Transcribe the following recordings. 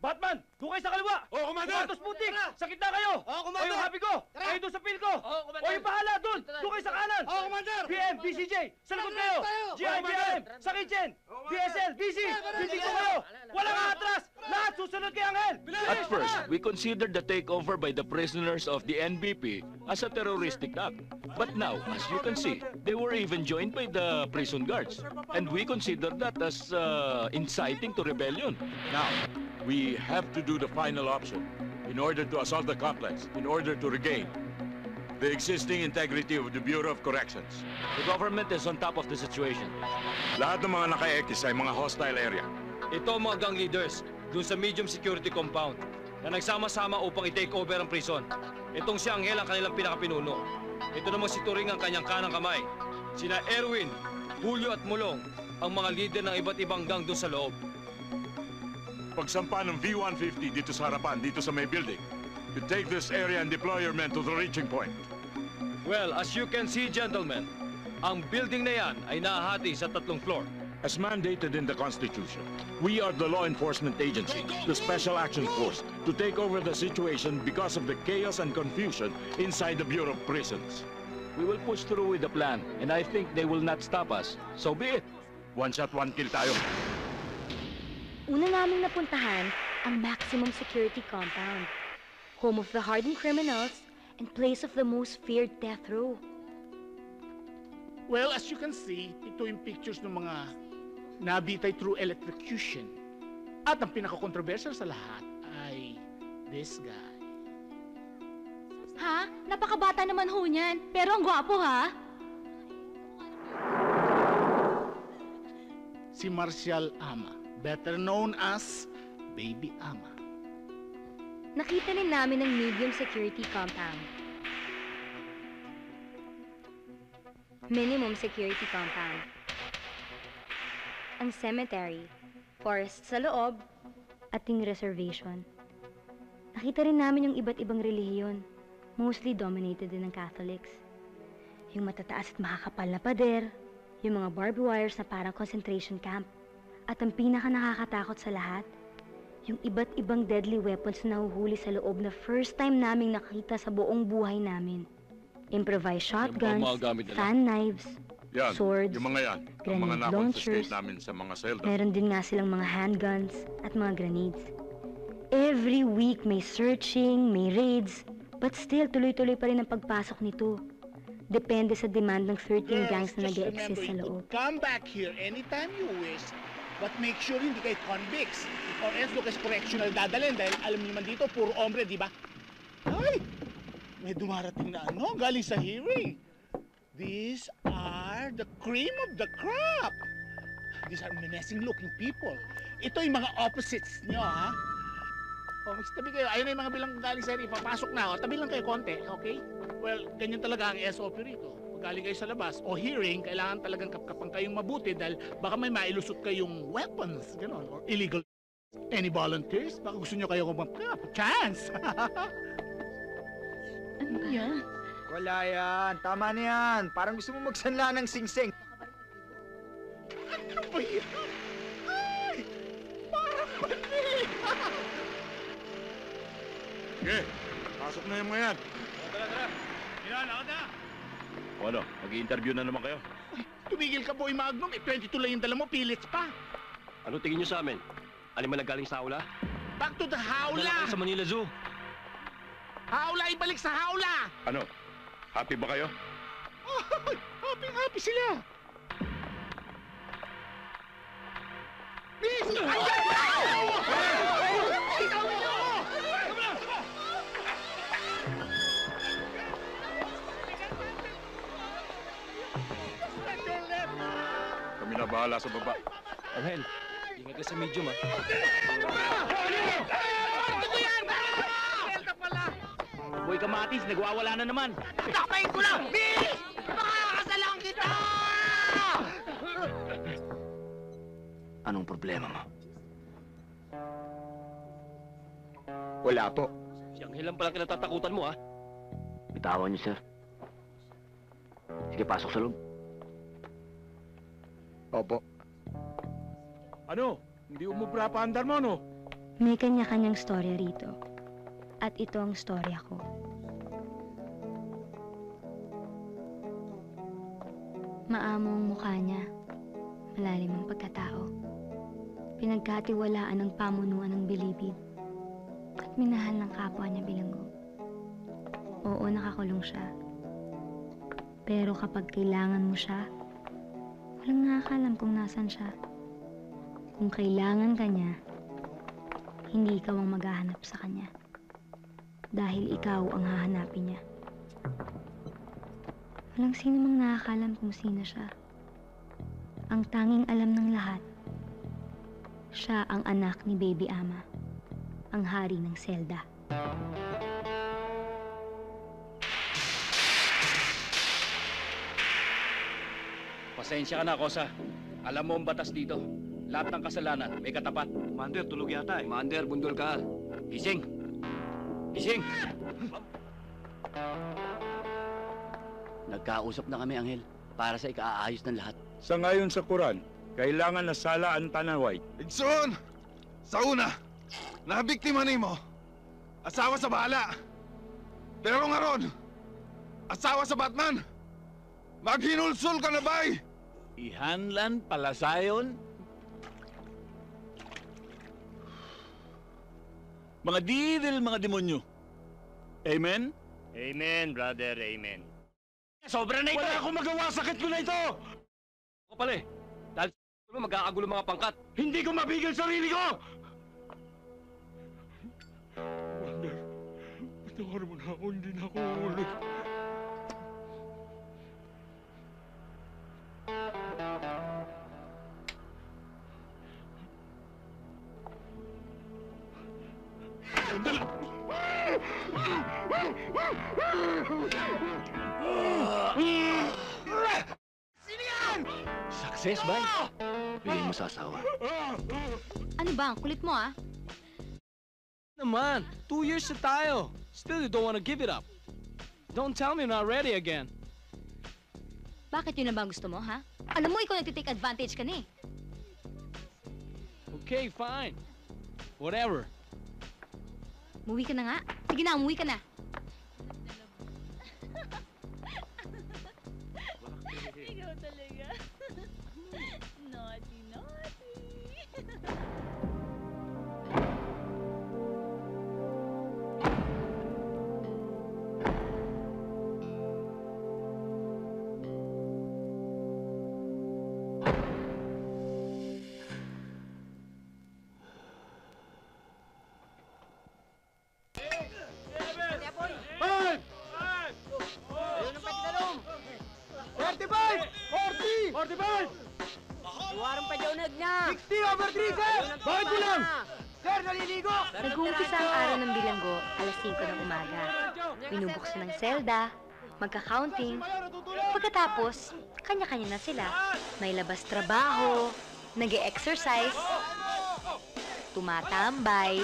Batman! Doon kayo sa kaliwa! Oo, Commander! Kumatos putik! Sa gitna kayo! Oo, O Commander! yung happy ko! Tara! Kayo doon sa pil ko! Oo, Commander! O yung bahala doon! Doon kayo sa kanan! Oo, Commander! PM, BCJ! Sa likod Tara, kayo! tayo! GI, Oo, Commander! GM! Sa kitchen! BSL, BC! Tara, BC ko tara! kayo! Walang atras! Lahat susunod kay Angel! At first, we considered the takeover by the prisoners of the NBP as a terroristic act. But now, as you can see, they were even joined by the prison guards. And we consider that as inciting to rebellion. Now, we have to do the final option in order to assault the complex, in order to regain the existing integrity of the Bureau of Corrections. The government is on top of the situation. Lahat ng mga naka-ekis ay mga hostile area. Ito ang mga gang leaders dun sa medium security compound na nagsama-sama upang i-take over ang prison. Itong si Angel ang kanilang pinakapinuno. Ito naman si Turing ang kanyang kanang kamay. Sina Erwin, Julio at Mulong ang mga leader ng iba't ibang gang dun sa loob. Pagsampa ng V-150 dito sa harapan, dito sa may building. You take this area and deploy your men to the reaching point. Well, as you can see, gentlemen, ang building na yan ay nahahati sa 3 floor. As mandated in the Constitution, we are the law enforcement agency, the Special Action Force, to take over the situation because of the chaos and confusion inside the Bureau of Prisons. We will push through with the plan, and I think they will not stop us. So be it. One shot, one kill tayo. Una naming napuntahan ang maximum security compound, home of the hardened criminals and place of the most feared death row. Well, as you can see, ito yung pictures ng mga nabitay through electrocution. At ang pinaka-controversial sa lahat ay this guy. Ha? Napakabata naman ho niyan, pero ang gwapo ha? Si Marcial Ama, better known as Baby Ama. Nakita rin namin ang medium security compound. Minimum security compound. Ang cemetery, forest sa loob, ating reservation. Nakita rin namin yung iba't ibang relihiyon, mostly dominated din ng Catholics. Yung matataas at makakapal na pader, yung mga barbed wires na parang concentration camp, at ang pinaka nakakatakot sa lahat, yung iba't ibang deadly weapons na nahuhuli sa loob na first time naming nakita sa buong buhay namin. Improvised shotguns, fan knives, Yan, swords, yung mga yan, ang mga grenade na-confiscate launchers. namin sa mga selda. Meron din nga silang mga handguns at mga grenades. Every week may searching, may raids, but still tuloy-tuloy pa rin ang pagpasok nito. Depende sa demand ng 13 gangs na just nag-e-exist remember, sa you loob. could come back here anytime you wish, but make sure hindi kayo convicts. Or else doon kayo sa correctional dadalhin dahil alam niyo man dito, puro hombre, di ba? Ay! May dumarating na ano, galing sa hearing. These are the cream of the crop. These are menacing looking people. Ito yung mga opposites nyo, ha? O, magtabi kayo. Ayun na yung mga bilang galing sa hearing. Papasok na, o. Tabi lang kayo konti, okay? Well, ganyan talaga ang SOP rito. Pag galing kayo sa labas o hearing, kailangan talagang kapkapang kayong mabuti dahil baka may mailusot kayong weapons, gano'n, or illegal. Any volunteers? Baka gusto nyo kayo kung chance! Ano yan? Wala yan. Tama na yan. Parang gusto mo magsanla ng singsing. Ano ba yan? Ay! Parang mali! Sige, pasok na yung mga yan. Tara. O ano, mag-i-interview na naman kayo. Tumigil ka po, Magnum. 22 lang yung dala mo, pilits pa. Ano tingin niyo sa amin? Alin man nagaling sa aula? Back to the howla! Dala kayo sa Manila Zoo. Howla, ibalik sa howla! Ano, happy ba kayo? Oh, happy sila. Miss! Ayan! Ikaw nyo! Kami na bahala sa baba. Angel, ingat ka sa medium, ha? Boy Kamatis, nagwawala na naman. Takpayin ko lang! Bilis! Makakasalang kita! Anong problema mo? Wala po. Si Angel lang palang kinatatakutan mo, ha? Bitawan niyo, sir. Sige, pasok sa loob. Opo. Ano? Hindi umubra pa andar mo, no? May kanya-kanyang storya rito. At ito ang storya ko. Maamo ang mukha niya. Malalim ang pagkatao. Pinagkatiwalaan ng pamunuan ng bilibid. At minahal ng kapwa niya bilanggo. Oo, nakakulong siya. Pero kapag kailangan mo siya, walang nakakalam kung nasan siya. Kung kailangan ka niya, hindi ikaw ang maghahanap sa kanya. Dahil ikaw ang hahanapin niya. Walang sino mang nakakalam kung sino siya. Ang tanging alam ng lahat, siya ang anak ni Baby Ama, ang hari ng Zelda. Pasensya ka na, Kosa. Alam mo ang batas dito. Lahat ng kasalanan may katapat. Commander, tulog yata eh. Commander, bundol ka. Gising! Gising! Nagkausap na kami, Anghel, para sa ikaayos ng lahat. Sa ngayon sa Quran, kailangan na salaan tanaway. Igsoon! Sa una, nabiktima nimo. Asawa sa bala. Pero ngaron, asawa sa Batman. Maghinulsol ka na bay! Ihanlan palasayon? Mga didil, mga demonyo. Amen? Amen, brother, amen. Sobra na ito! Wala akong magawa, sakit ko na ito! Ako pala eh. Dahil sa magkakagulo mga pangkat. Hindi ko mabigil sarili ko! Commander, patawarin mo na ako, hindi na ako uulit. Success, bay? Hindi mo sasawa. Ano ba? Ang kulit mo ah. Naman, 2 years na tayo. Still you don't wanna give it up. Don't tell me you're not ready again. Bakit yun na ba ang gusto mo, ha? Alam mo, ikaw nagtitake advantage ka na eh. Okay, fine. Whatever. Umuwi ka na nga. Sige na, umuwi ka na. Ikaw talaga. Naughty, naughty. Five! 35! 40! 45! Iwarang pa daw na. 60 over 3, sir! Bakit ko lang? Sir, naliligo! Nag-uumpisa ang araw ng bilanggo, alas 5 ng umaga. Binubuksan ng selda, magka-counting. Pagkatapos, kanya-kanya na sila. May labas trabaho, nag-e-exercise, tumatambay,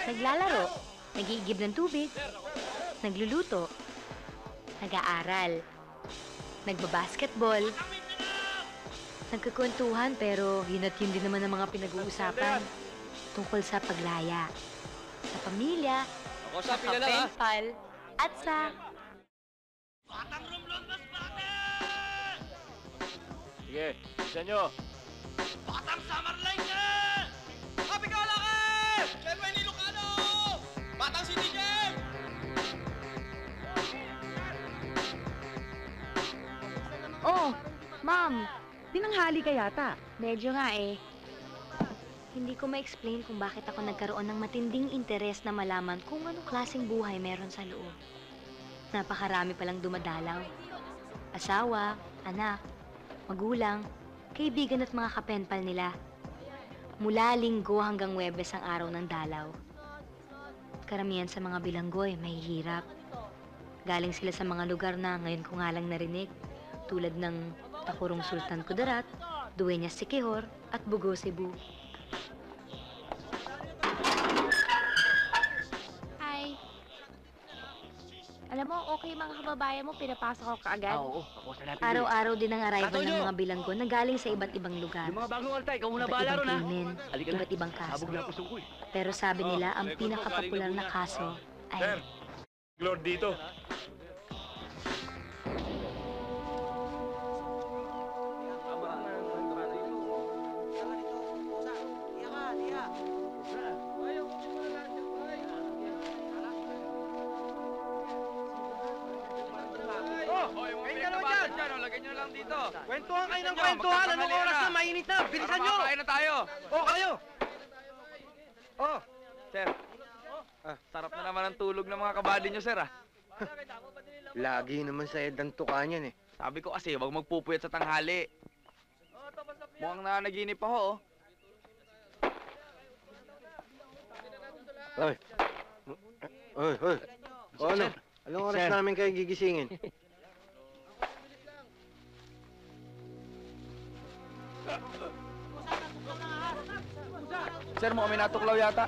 naglalaro, nag-iigib ng tubig, nagluluto, nag-aaral, nagbabasketball, nagkakwentuhan pero yun at yun din naman ang mga pinag-uusapan tungkol sa paglaya, sa pamilya, Ako sa sa pila lang ha. kapenpal, at sa... Sige, isa nyo. Oh, ma'am, binanghali ka yata. Medyo nga eh. Hindi ko ma-explain kung bakit ako nagkaroon ng matinding interes na malaman kung anong klaseng buhay meron sa loob. Napakarami palang dumadalaw. Asawa, anak, magulang, kaibigan at mga kapenpal nila. Mula linggo hanggang Huwebes ang araw ng dalaw. Karamihan sa mga bilanggoy mahihirap. Galing sila sa mga lugar na ngayon ko nga lang narinig, tulad ng Takurong Sultan Kudarat, Dueñas Siquijor at Bugo Cebu. Hi. Alam mo, mo, okay mga kababayan mo, pinapasok ako kaagad. Oo, ako sa natin. Araw-araw din ang arrival ng mga bilanggo na galing sa iba't ibang lugar. Yung mga bagong altay, ikaw muna Iba't bahala ibang ron ha. krimen, Halika na. iba't ibang kaso. Sabog na puso ko eh. Pero sabi nila, ang pinakapopular na kaso Sir, ay... Lord dito. Kwentuhan kayo ng kwentuhan. Anong oras na? Mainit na. Bilisan nyo. Kakain na tayo. Oh, kayo. Oh. Sir, sarap na naman ang tulog ng mga kabady nyo, sir, ah. Lagi naman sa edang tuka niyan eh. Sabi ko kasi, huwag magpupuyat sa tanghali. Mukhang nanaginip ako, oh. Oy. Oy, oy. O ano? Anong oras namin kayo gigisingin? Sir, mukhang may natuklaw yata.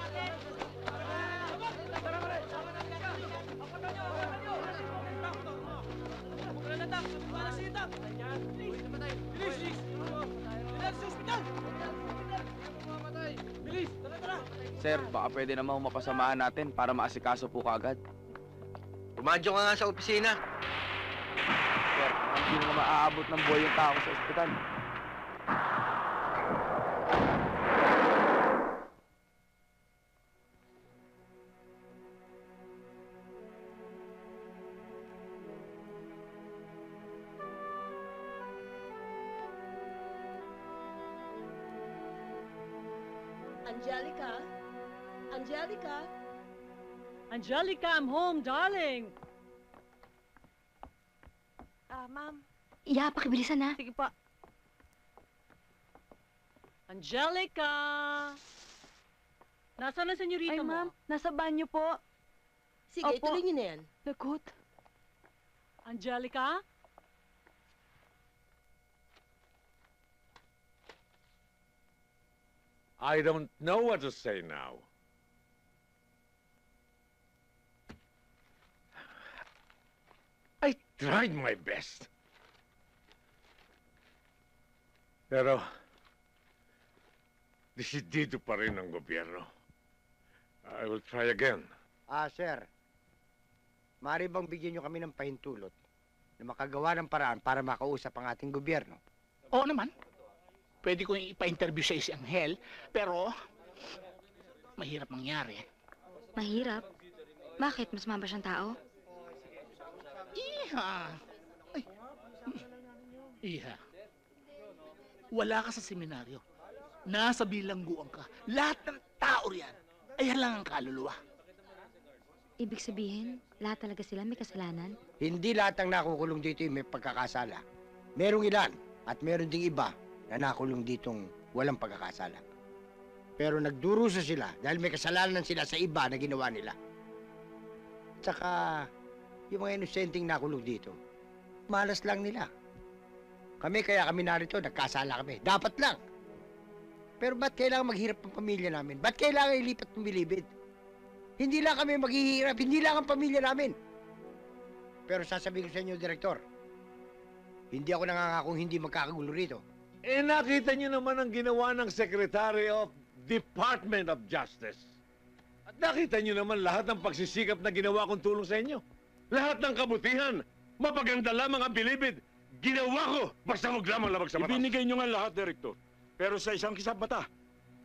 Sir, baka pwede naman mapasamahan natin para maasikaso po kaagad. Tumadyo ka nga sa opisina. Sir, hindi na maaabot ng buhay yung tao sa ospital. Angelica? Angelica? Angelica, I'm home, darling. Ma'am. Iya, pakibilisan na. Sige pa. Angelica! Nasaan na senyorita Ay, mo? ma'am, nasa banyo po. Sige, Opo. ituloy niyo na yan. Lagot. Angelica? I don't know what to say now. I tried my best. Pero, desidido pa rin ang gobyerno. I will try again. Sir. Maaari bang bigyan nyo kami ng pahintulot na makagawa ng paraan para makausap ang ating gobyerno? Oo naman. Pwede ko ipa-interview sa si Angel, pero mahirap mangyari. Mahirap? Bakit? Mas maba siyang tao? Iha. Ay. Iha. Wala ka sa seminaryo. Nasa bilangguan ka. Lahat ng tao riyan ay halang ang kaluluwa. Ibig sabihin, lahat talaga sila may kasalanan? Hindi lahat ng nakukulong dito yung may pagkakasala. Merong ilan at meron ding iba na nakulong ditong walang pagkakasala. Pero nagdurusa sila dahil may kasalanan sila sa iba na ginawa nila. Tsaka, yung mga inosenteng nakulong dito, malas lang nila. Kaya kami narito, nagkasala kami. Dapat lang. Pero ba't kailangan maghirap ang pamilya namin? Ba't kailangan ilipat ng bilibid? Hindi lang kami maghihirap, hindi lang ang pamilya namin. Pero sasabihin ko sa inyo, Direktor, hindi ako nangangakong hindi magkakagulo rito. Eh, nakita niyo naman ang ginawa ng Secretary of Department of Justice. At nakita niyo naman lahat ng pagsisikap na ginawa kong tulong sa inyo. Lahat ng kabutihan, mapaganda lamang ang bilibid. Ginawa ko, basta huwag lamang labag sa batas. Ibinigay nyo nga lahat, Direktor. Pero sa isang kisap mata,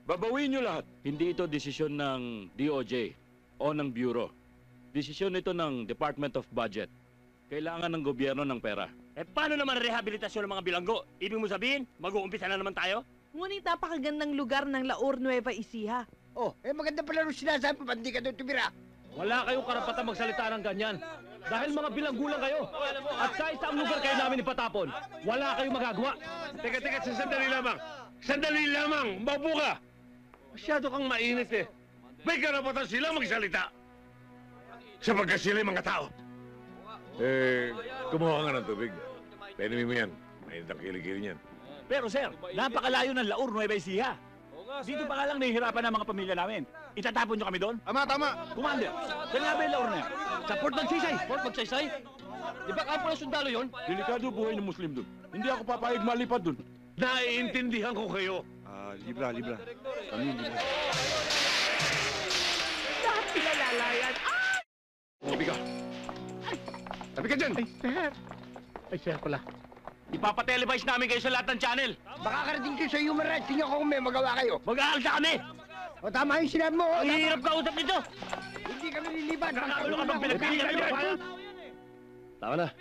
babawiin nyo lahat. Hindi ito desisyon ng DOJ o ng Bureau. Desisyon ito ng Department of Budget. Kailangan ng gobyerno ng pera. Eh, paano naman rehabilitasyon ng mga bilanggo? Ibig mo sabihin, mag-uumpisa na naman tayo? Ngunit napakagandang lugar ng Laur Nueva Ecija. Oh, maganda pala rin sinasabi pa, hindi ka doon tumira. Wala kayong karapatan magsalita ng ganyan. Dahil mga bilanggulang kayo. At sa isang lugar kayo namin ipatapon, wala kayong magagawa. Teka, sandali lamang. Sandali lamang, maupo ka. Masyado kang mainit eh. May karapatan sila magsalita. Sapagkat sila mga tao. Kumuha nga ng tubig. Painumin mo yan. Mainit ang kilig-kilig niyan. Pero sir, napakalayo ng Laur Nueva Ecija. Dito pa nga lang nahihirapan ang mga pamilya namin. Itatapon nyo kami doon? Tama! Commander, saan nga ba yung laur na yan? Sa Port Magsaysay! Port Magsaysay? Di ba kampo ng sundalo yun? Delikado buhay ng Muslim doon. Hindi ako papayag malipad doon. Naiintindihan ko kayo. Libra. Kami, libra. Lahat sila lalayan. Tabi ka! Tabi ka dyan! Ay, sir pala. Ipapatelevise namin kayo sa lahat ng channel. Baka karating kayo sa human rights. Tingnan ko kung may magawa kayo. Mag-aalsa kami! O tama yung sinabi mo. Ang hirap ka usap nito! Hindi kami liliban. Nakakaulo ka bang pinagpilihan nyo? Tama na.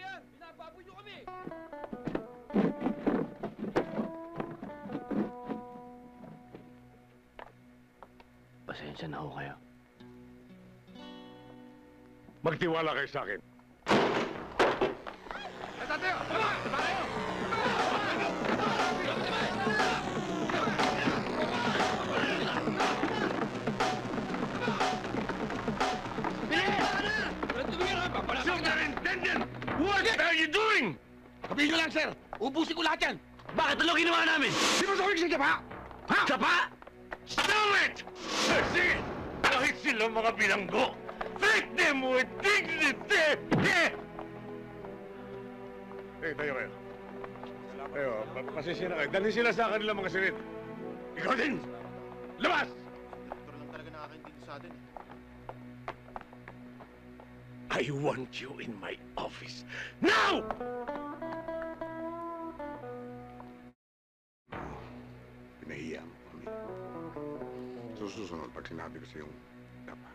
Pasensya na ho kayo. Magtiwala kayo sa akin. Superintendent! What are you doing? Sabihin nyo lang, sir! Ubusin ko lahat yan! Bakit ano ginawa namin? Di mo sabi sa Japa? Ha? Sapa? Stop it! Sige! Kahit sila mga bilanggo, treat them with dignity! Tayo kayo. Tayo, pasensya na kayo. Dalhin sila sa kanilang mga silid. Ikaw din! Labas! I want you in my office now! Pinahiya mo kami. Susunod, pag sinabi ko sa yung dapa,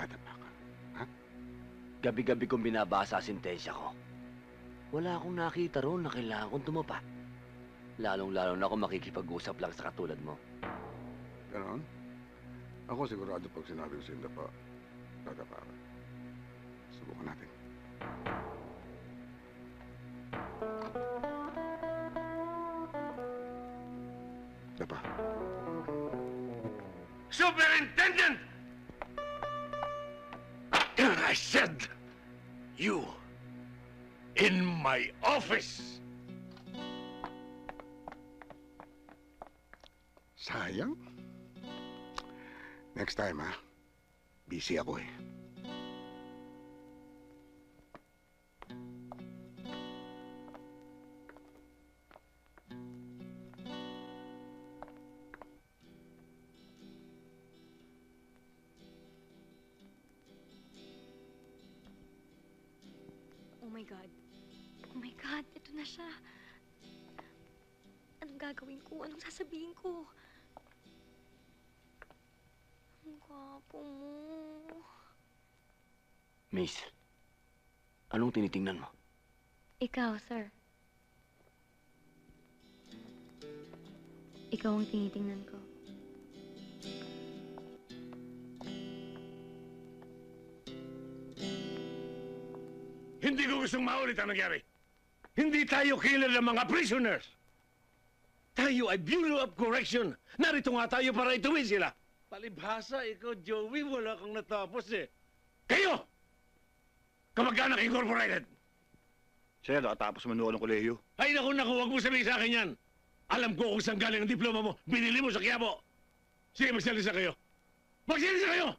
dadapa ka. Ha? Gabi-gabi kong binabasa ang sentensya ko. Wala akong nakita roon na kailangan kong tumapa. Lalong-lalo na ako makikipag-usap lang sa katulad mo. Ganon? Ako sigurado pag sinabi ko sa yung dapa, dadapa ka. Subukan natin. Dapa. Superintendent! I said, you in my office! Sayang. Next time, ha? Busy ako, eh. Oh my God. Oh my God, ito na siya. Anong gagawin ko? Anong sasabihin ko? Ang gwapo mo. Miss, anong tinitingnan mo? Ikaw, sir. Ikaw ang tinitingnan ko. Hindi ko gustong maulit ang nangyari. Hindi tayo killer ng mga prisoners. Tayo ay Bureau of Correction. Narito nga tayo para ituwid sila. Palibhasa, ikaw, Joey, wala kang natapos eh. Kayo! Kamag-anak Incorporated! Sir, nakatapos man ng kolehiyo. Ay, naku, huwag mo sabihin sa akin yan. Alam ko kung saan galing ang diploma mo. Binili mo sa Quiapo. Sige, magsalisa kayo. Magsalisa kayo!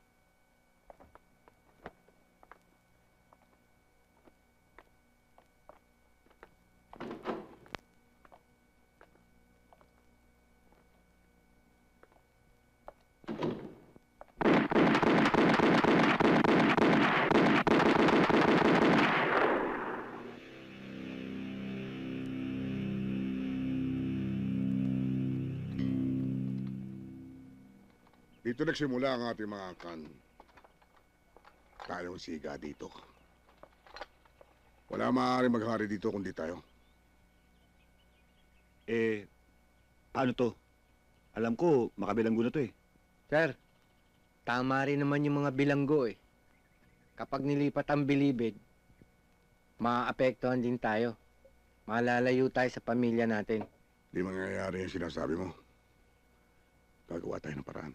Dito nagsimula ang ating mga tayong siga dito. Wala maaaring maghari dito kundi tayo. Paano to? Alam ko, makabilanggo na to eh. Sir, tama rin naman yung mga bilanggo eh. Kapag nilipat ang bilibid, maaapektuhan din tayo. Malalayo tayo sa pamilya natin. Di mangyayari yung sinasabi mo. Gagawa tayo ng paraan.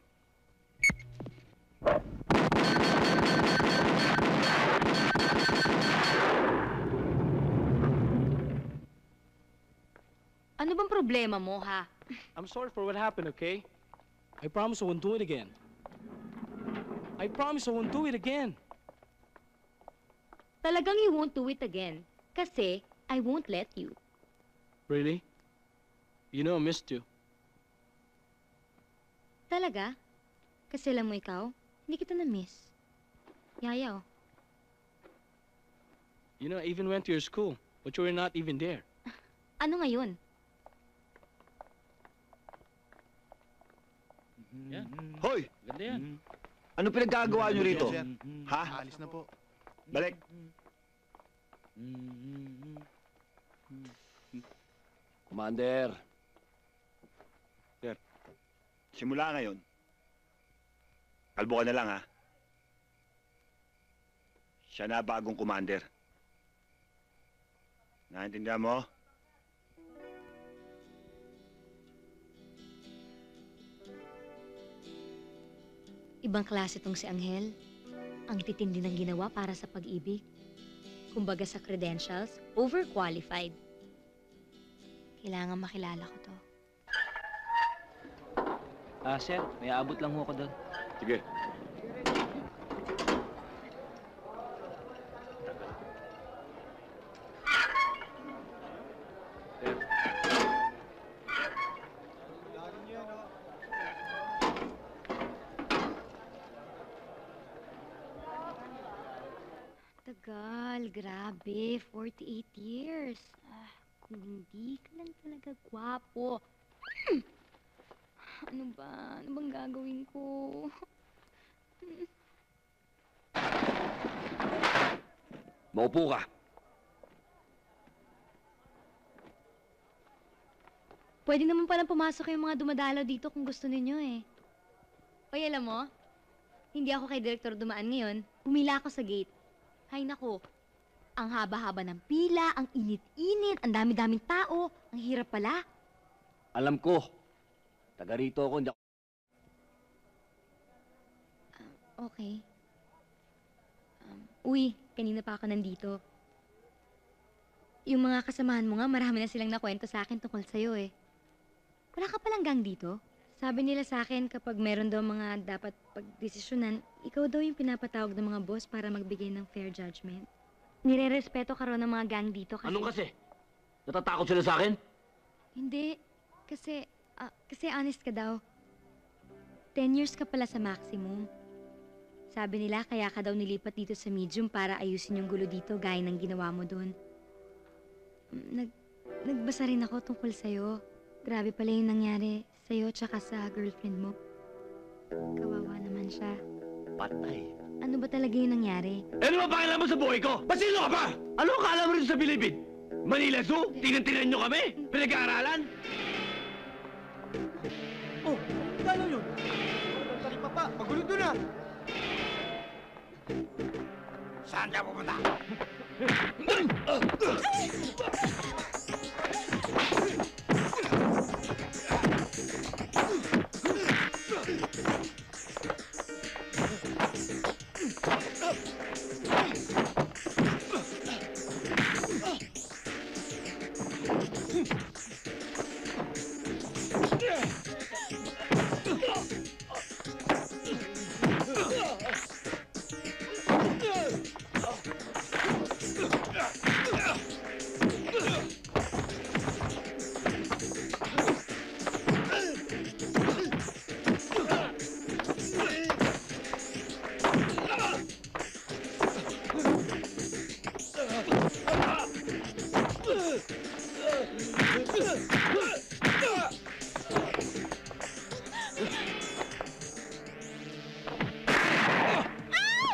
Ano bang problema mo, ha? I'm sorry for what happened, okay? I promise I won't do it again. I promise I won't do it again. Talagang you won't do it again. Kasi I won't let you. Really? You know I missed you. Talaga? Kasi alam mo ikaw, hindi kita na-miss. Yaya, oh. You know, I even went to your school, but you were not even there. Ano ngayon? Yeah. Hoy! Ganda yan. Ano pinagkagawa nyo rito? Ha? Alis na po. Balik. Commander. Sir, simula ngayon, kalbo ka na lang, ha? Siya na bagong commander. Naintindihan mo? Ibang klase tong si Angel. Ang titindi ng ginawa para sa pag-ibig. Kumbaga sa credentials, overqualified. Kailangan makilala ko to. Sir, may abot lang ho ako doon. Sige. Tagal, grabe. 48 years. Kung hindi ka lang talaga gwapo. Ano ba? Ano bang gagawin ko? Maupo ka. Pwede naman palang pumasok yung mga dumadalaw dito kung gusto ninyo eh. Oy, alam mo, hindi ako kay Direktor dumaan ngayon. Pumila ako sa gate. Hay nako, ang haba-haba ng pila, ang init-init, ang dami-daming tao. Ang hirap pala. Alam ko. Taga rito ako, hindi ako... Okay. Uy, kanina pa ako nandito. Yung mga kasamahan mo nga, marami na silang nakwento sa akin tungkol sa'yo eh. Wala ka palang gang dito? Sabi nila sa akin kapag meron daw mga dapat pagdesisyonan, ikaw daw yung pinapatawag ng mga boss para magbigay ng fair judgment. Nire-respeto ka raw ng mga gang dito kasi... Anong kasi? Natatakot sila sa akin? Hindi. Kasi honest ka daw. 10 years ka pala sa maximum. Sabi nila kaya ka daw nilipat dito sa medium para ayusin yung gulo dito gaya ng ginawa mo doon. Nagbasa rin ako tungkol sa'yo. Grabe pala yung nangyari sa'yo tsaka sa girlfriend mo. Kawawa naman siya. Patay. Ano ba talaga yung nangyari? Ano ba pakialam mo sa buhay ko? Basino ka ba? Ano akala mo rito sa Bilibid? Manila Zoo? Tinan-tinan nyo kami? Pinag-aaralan? Oh, gano'n yun? Tali pa pa, magulo doon ah! Saan ka pupunta?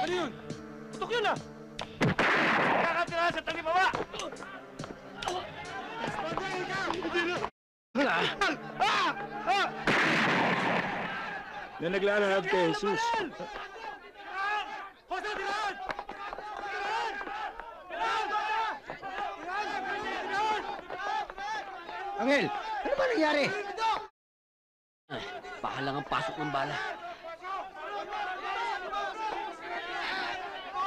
Ano yun? Putok yun ah! Kakatira sa tabi baba! Na naglalahad kay Jesus. Angel, ano ba nangyari? Ay, baka lang ang pasok ng bala.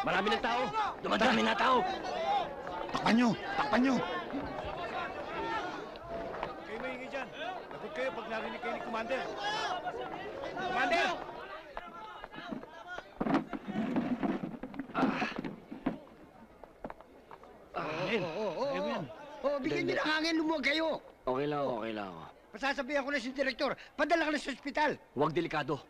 Marami ng tao. Dumadami na tao. Takpan nyo! Takpan nyo! Kayo maingay dyan. kayo pag narinig kayo ni Commander. Commander! Bigyan niyo ng hangin, lumuwag kayo. Okay lang ako. Pasasabihan ko na si Direktor, padala ka na sa ospital. Huwag delikado.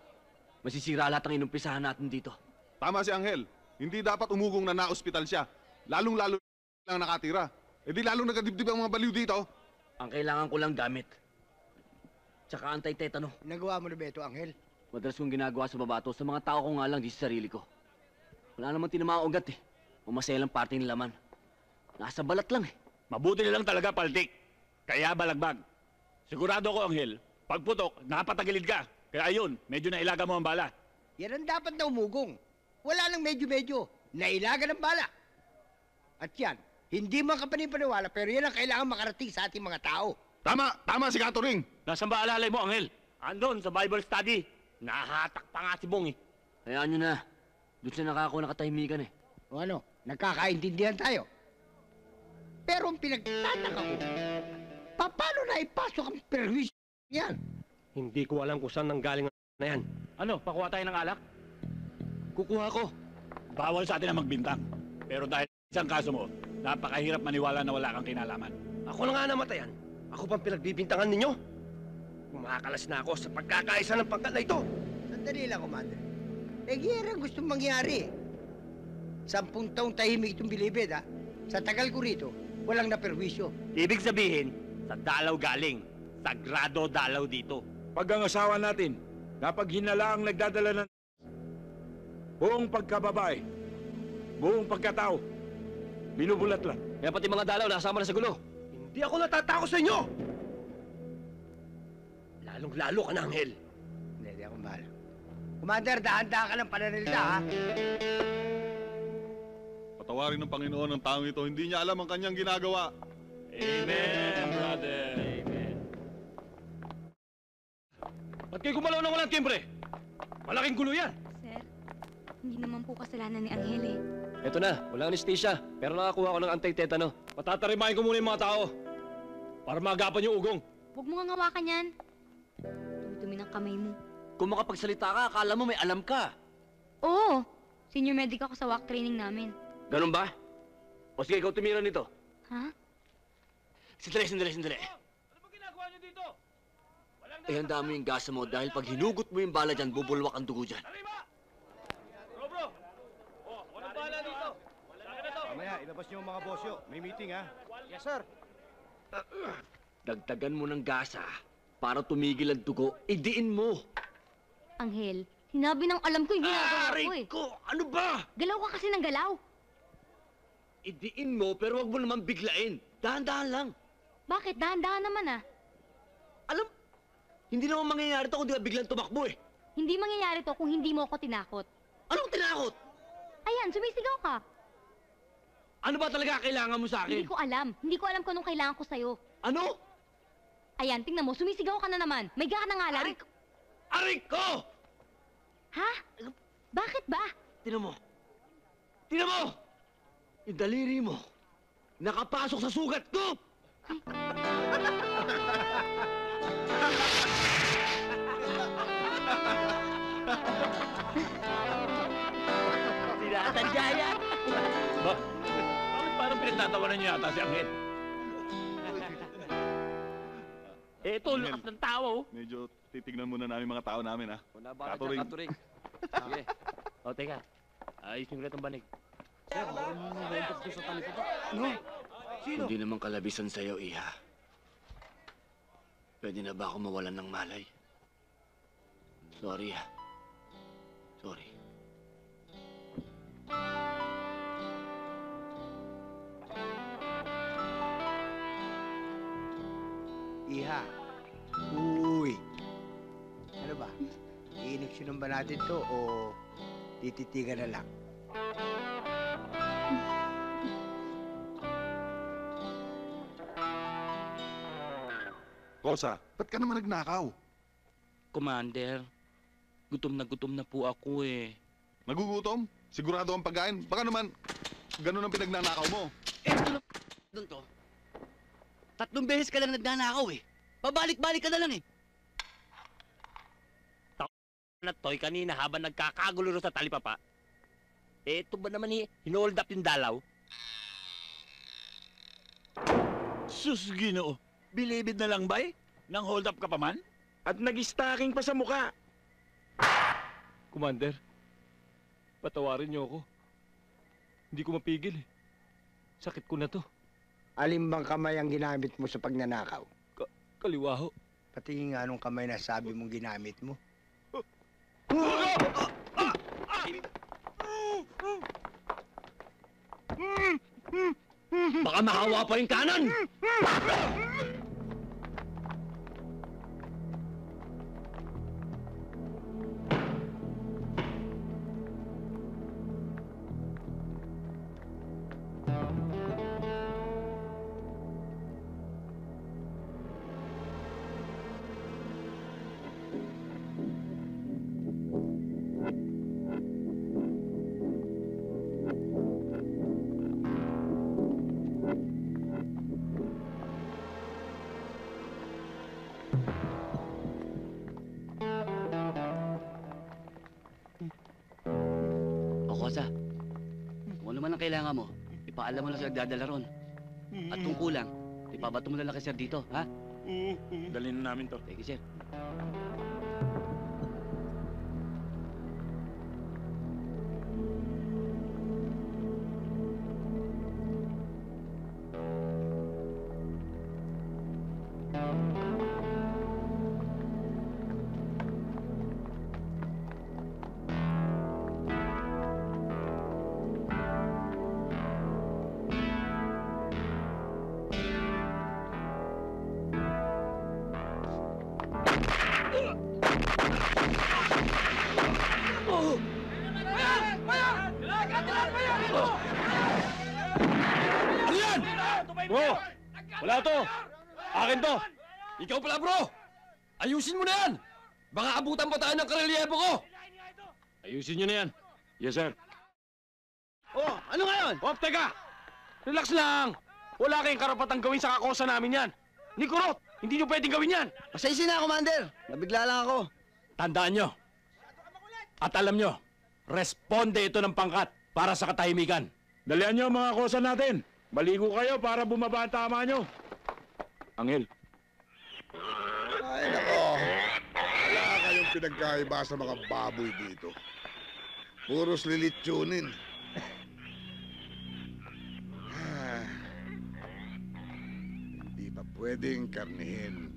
Masisira lahat ng inumpisahan natin dito. Tama si Angel. Hindi dapat umugong na na-ospital siya. Lalong-lalo lang nakatira. E di lalong nagadibdib ang mga baliw dito. Ang kailangan ko lang gamit. Tsaka anti-tetano. Nagawa mo na ba ito, Angel? Madalas kong ginagawa sa babato, sa mga tao ko nga lang, di sa sarili ko. Wala namang tinamaan ugat eh. Umaselang parte ng laman. Nasa balat lang eh. Mabuti na lang talaga, Paltik. Kaya balagbag. Sigurado ko, Angel, pagputok, nakapatagilid ka. Kaya ayun, medyo nailaga mo ang bala. Yan ang dapat na umugong. Wala lang medyo-medyo. Nailaga ng bala. At yan, hindi man ka panipaniwala, pero yan ang kailangan makarating sa ating mga tao. Tama si Katuring. Nasaan ba alalay mo, Angel? Andon, sa Bible study. Nahatak pa nga si Bong eh. Hayaan nyo na. Doon siya nakako nakatahimikan eh. O ano, nagkakaintindihan tayo. Pero ang pinagtataka ko, paano na ipasok ang perwisyo yan? Hindi ko alam kung saan nanggaling na yan. Ano, pakuha tayo ng alak? Kukuha ko. Bawal sa atin na magbintang. Pero dahil isang kaso mo, napakahirap maniwala na wala kang kinalaman. Ako na nga namatayan. Ako pang pinagbibintangan ninyo. Kumakalas na ako sa pagkakaisa ng pangkat na ito. Sandali lang, Commander. Yan ang gusto mangyari. 10 taong tahimik itong bilibid, ha? Sa tagal ko rito, walang naperwisyo. Ibig sabihin, sa dalaw galing. Sagrado dalaw dito. Pag ang asawa natin, kapag hinala ang nagdadala ng buong pagkababae, buong pagkatao, binubulat lang. Kaya pati mga dalaw nakasama na sa gulo. Hindi ako natatakot sa inyo! Lalong-lalo ka na, Angel. Hindi ako mahal. Commander, dahan-dahan ka ng pananalita, ha? Patawarin ng Panginoon ang taong ito. Hindi niya alam ang kanyang ginagawa. Amen, brother. Amen. Ba't kayo gumalaw ng walang timbre? Malaking gulo yan. Sir, hindi naman po kasalanan ni Angel eh. Eto na, walang anesthesia. Pero nakakuha ko ng anti-tetano. Patatarimahin ko muna yung mga tao. Para maagapan yung ugong. Huwag mo nga ngawakan yan. Dumi ng kamay mo. Kung makapagsalita ka, akala mo may alam ka. Oo, senior medic ako sa walk training namin. Ganun ba? O sige, ikaw tumira nito. Ha? Sandali. Ano ba ginagawa niyo dito? Ihanda mo yung gasa mo dahil pag hinugot mo yung bala dyan, bubulwak ang dugo dyan. Bro! Oh, walang bala dito. Mamaya, ilabas niyo ang mga bosyo. May meeting, ha? Yes, sir. Dagdagan mo ng gasa para tumigil ang dugo, idiin mo. Angel, sinabi ng alam ko yung ginagawa ko eh. Ko! Ano ba? Galaw ka kasi ng galaw. Idiin mo pero wag mo naman biglain. Dahan-dahan lang. Bakit? Dahan-dahan naman ah. Alam, hindi naman mangyayari to kung di ka biglang tumakbo eh. Hindi mangyayari to kung hindi mo ako tinakot. Anong tinakot? Ayan, sumisigaw ka. Ano ba talaga kailangan mo sa akin? Hindi ko alam. Hindi ko alam kung anong kailangan ko sa'yo. Ano? Ayan, tingnan mo, sumisigaw ka na naman. May gana nga lang. Aray ko! Ha? Bakit ba? Tingnan mo. Tingnan mo! Yung daliri mo, nakapasok sa sugat ko! Sinatadya yan! Ba? Bakit parang pinagtatawanan niyo yata si Angel? Ito, lakas ng tao. Medyo titignan muna namin mga tao namin, ha? Wala ba Katuring. Katuring? Sige. O, teka. Ayos yung ulit ang banig. Sir, meron mo yung rentas doon sa talipot. No? Sino? Hindi naman kalabisan sa'yo, Iha. Pwede na ba ako mawalan ng malay? Sorry, ha. Sorry. Iha. Uy. Ano ba? Iiniksyonan ba natin to o tititigan na lang? Kosa, ba't ka naman nagnakaw? Commander, gutom na po ako eh. Nagugutom? Sigurado ang pagkain? Baka naman, ganun ang pinagnanakaw mo. Doon to. 3 beses ka lang nagnanakaw eh. Pabalik-balik ka na lang eh. na toy kanina habang nagkakagulo rin sa talipapa. Eh, ito ba naman hinold up yung dalaw? Sus, Ginoo. Bilibid na lang ba'y? Nang hold up ka pa man? At nag-stacking pa sa muka. Commander, patawarin niyo ako. Hindi ko mapigil eh. Sakit ko na to. Alin bang kamay ang ginamit mo sa pagnanakaw? Kaliwa ho. Patingin nga anong kamay na sabi mong ginamit mo. Baka mahawa pa yung kanan! O, Kosa, kung ano man ang kailangan mo, ipaalam mo lang sa nagdadala ron. At kung kulang, ipabato mo na lang kay Sir dito, ha? Dalhin na namin to. Thank you, Sir. Ano yan? Bro! Wala to! Akin to! Ikaw pala, bro! Ayusin mo na yan! Baka abutan pa tayo ng karelyebo ko! Ayusin nyo na yan. Yes, sir. Oh, ano ngayon? Oh, teka! Relax lang! Wala kayong karapatang gawin sa kakosa namin yan. Ni Kurot, hindi nyo pwedeng gawin yan. Pasensya na, Commander. Nabigla lang ako. Tandaan nyo. At alam nyo, responde ito ng pangkat para sa katahimikan. Dalian nyo mga kosa natin. Maligo kayo para bumaba ang tama nyo. Angel. Ay, nako. Wala kayong pinagkaiba sa mga baboy dito. Puros lilitsunin. Hindi pa pwedeng karnihin.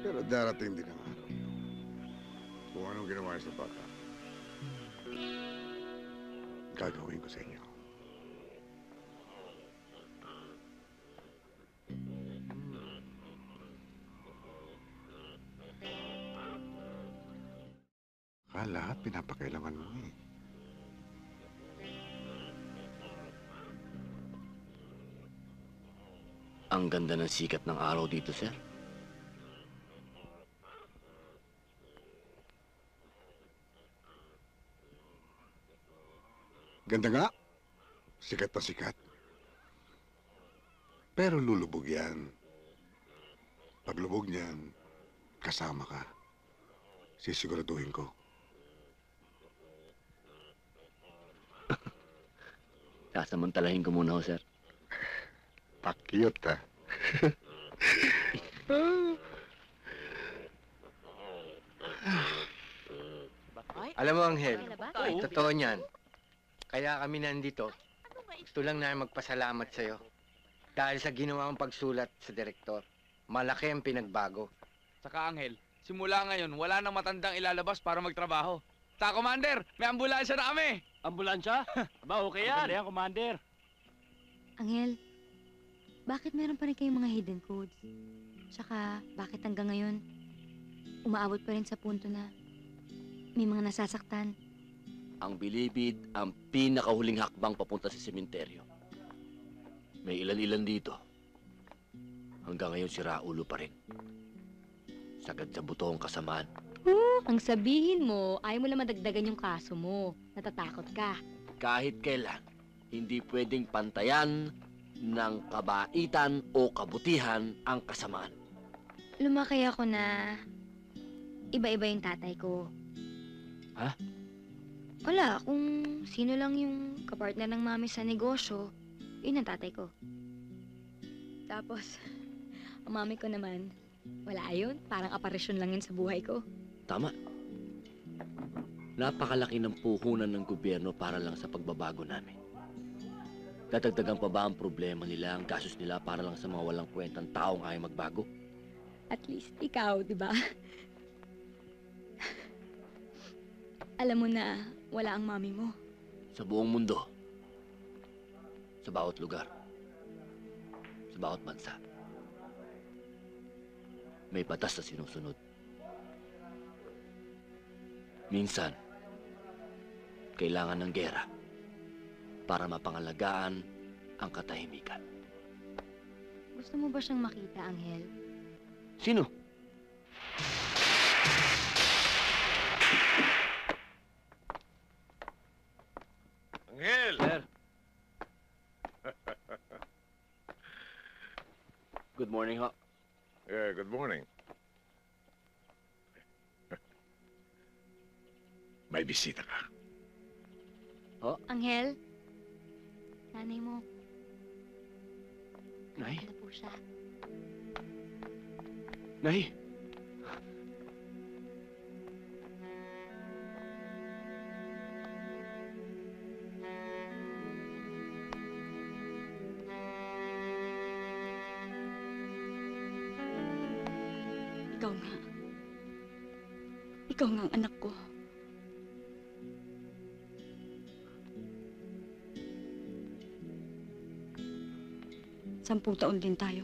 Pero darating din ang araw. Kung anong ginawa niyo sa bata, gagawin ko sa inyo. Lahat pinapakailaman mo eh. Ang ganda ng sikat ng araw dito, Sir. Ganda nga. Sikat na sikat. Pero lulubog yan. Paglubog niyan, kasama ka. Sisiguraduhin ko. Sasamantalahin ko muna ho, Sir. Pakiyot, ha? Alam mo, Angel, totoo niyan. Kaya kami nandito, gusto lang namin magpasalamat sa'yo. Dahil sa ginawa mong pagsulat sa direktor, malaki ang pinagbago. Saka Angel, simula ngayon, wala nang matandang ilalabas para magtrabaho. Ta, Commander, may ambulansya na kami! Ambulansya? Aba, okay yan. Yan, Commander. Angel, bakit meron pa rin kayong mga hidden codes? Tsaka, bakit hanggang ngayon, umaabot pa rin sa punto na may mga nasasaktan? Ang bilibid ang pinakahuling hakbang papunta sa sementeryo. May ilan-ilan dito. Hanggang ngayon si Raulo pa rin. Sagad sa buto ang kasamaan. Ang sabihin mo, ayaw mo lang madagdagan yung kaso mo. Natatakot ka. Kahit kailan, hindi pwedeng pantayan ng kabaitan o kabutihan ang kasamaan. Lumaki ako na iba-iba yung tatay ko. Ha? Wala, kung sino lang yung kapartner ng mami sa negosyo, yun ang tatay ko. Tapos, ang mami ko naman, wala yun. Parang aparisyon lang yun sa buhay ko. Tama. Napakalaki ng puhunan ng gobyerno para lang sa pagbabago namin. Dadagdagan pa ba ang problema nila, ang gastos nila para lang sa mga walang kwentang taong ayaw magbago? At least ikaw, di ba? Alam mo na wala ang mami mo. Sa buong mundo, sa bawat lugar, sa bawat bansa, may batas na sinusunod. Minsan, kailangan ng gera para mapangalagaan ang katahimikan. Gusto mo ba siyang makita, Anghel? Sino? Angel! Sir. Good morning, ho. Yeah, good morning. May bisita ka. Oh? Anghel? Nanay mo. Nay? Ano po siya? Nay? Ikaw nga. Ikaw nga ang anak ko. Sampung taon din tayo.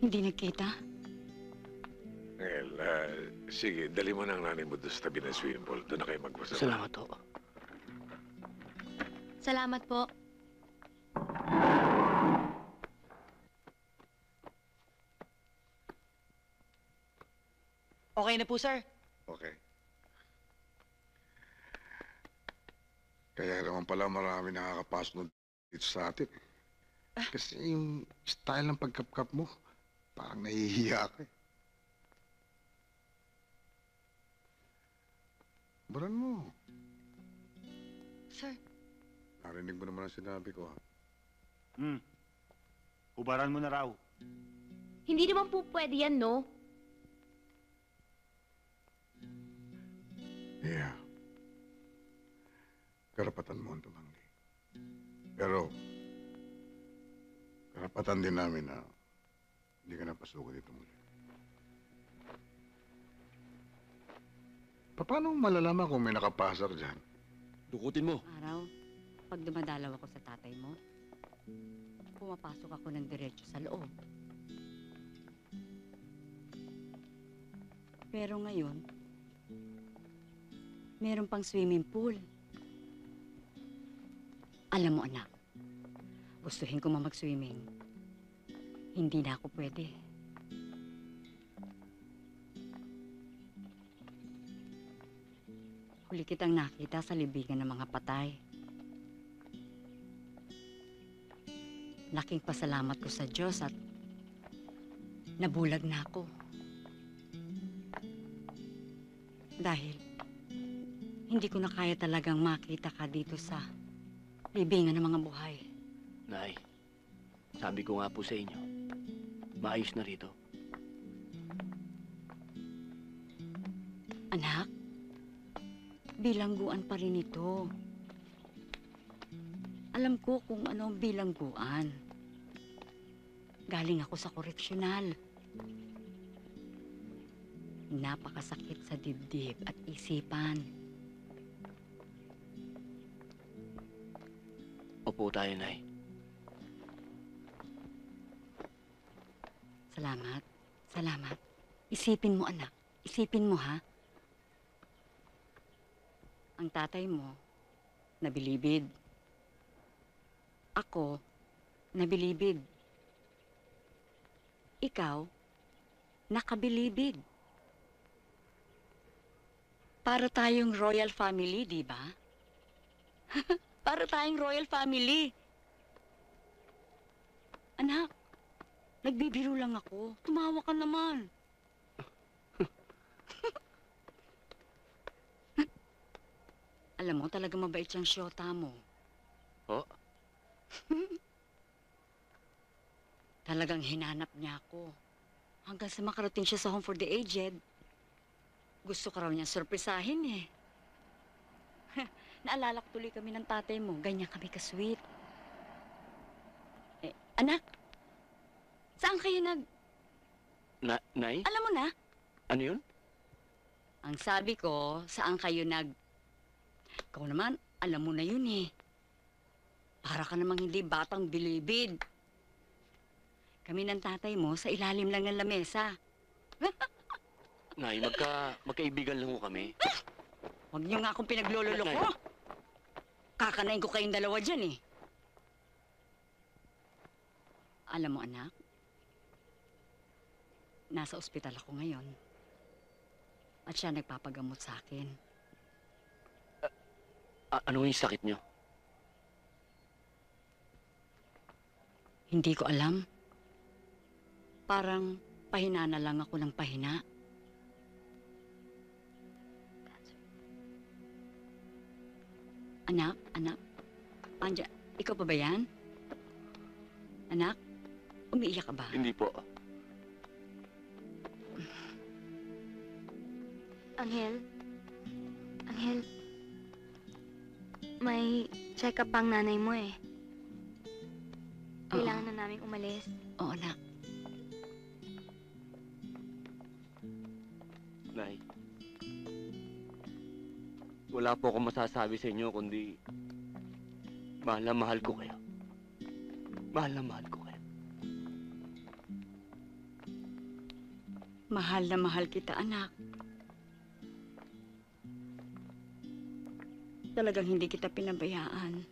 Hindi nagkita. Angel, sige, dali mo na ang nanay mo doon sa tabi ng swimming pool. Doon na kayo magpasama. Salamat, ho. Salamat po. Okay na po, sir. Okay. Kaya naman pala marami nakakapasok dito sa atin. Kasi yung style ng pagkapkap mo, parang nahihiya ka eh. Baran mo. Sir. Narinig mo naman ang sinabi ko, ha? Hubaran mo na raw. Hindi naman po pwede yan, no? Yeah. Karapatan mo ang tumanggi. Pero, karapatan din namin na hindi ka napasuko dito muli. Paano mo malalaman kung may nakapasok dyan? Dukutin mo. Araw, pag dumadalaw ako sa tatay mo, pumapasok ako ng diretso sa loob. Pero ngayon, meron pang swimming pool. Alam mo, anak, gustuhin ko mag-swimming. Hindi na ako pwede. Huli kitang nakita sa libingan ng mga patay. Laking pasalamat ko sa Diyos at nabulag na ako. Dahil hindi ko na kaya talagang makita ka dito sa libingan ng mga buhay. Nay, sabi ko nga po sa inyo, maayos na rito. Anak, bilangguan pa rin ito. Alam ko kung ano ang bilangguan. Galing ako sa koreksyonal. Napakasakit sa dibdib at isipan. Opo tayo, Nay. Salamat. Salamat. Isipin mo, anak. Isipin mo, ha? Ang tatay mo, nabilibid. Ako, nabilibid. Ikaw, nakabilibid. Para tayong royal family, di ba? Para tayong royal family. Anak, nagbibiro lang ako. Tumawa ka naman. Alam mo, talaga mabait siyang syota mo. Oh? Talagang hinanap niya ako. Hanggang sa makarating siya sa Home for the Aged. Gusto ka raw niya surprisahin eh. Naalala ko tuloy kami ng tatay mo. Ganyan kami ka-sweet. Eh, anak, saan kayo Nay? Alam mo na? Ano yun? Ang sabi ko, saan kayo Ikaw naman, alam mo na yun eh. Para ka namang hindi batang bilibid. Kami ng tatay mo sa ilalim lang ng lamesa. Nay, magkaibigan lang ho kami. Huwag niyo nga akong pinaglololo ko. Kakanain ko kayong dalawa dyan eh. Alam mo anak, nasa ospital ako ngayon. At siya nagpapagamot sa akin. Ano yung sakit niyo? Hindi ko alam. Parang pahina na lang ako ng pahina. Anak, Anja, ikaw pa ba yan? Anak, umiiyak ka ba? Hindi po. Angel, may check-up pang nanay mo eh. Kailangan na naming umalis. Oo, anak. Nay, wala po akong masasabi sa inyo kundi mahal na mahal ko kayo. Mahal na mahal ko kayo. Mahal na mahal kita, anak. Talagang hindi kita pinabayaan.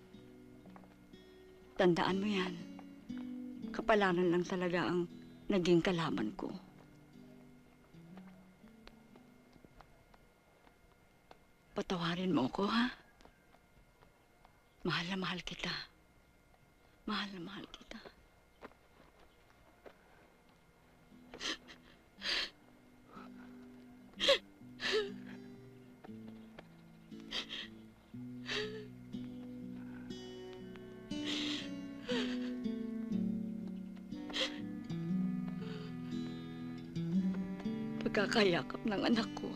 Tandaan mo yan. Kapalaran lang talaga ang naging kalaban ko. Patawarin mo ko, ha? Mahal na mahal kita. Mahal na mahal kita. Pagkakayakap ng anak ko,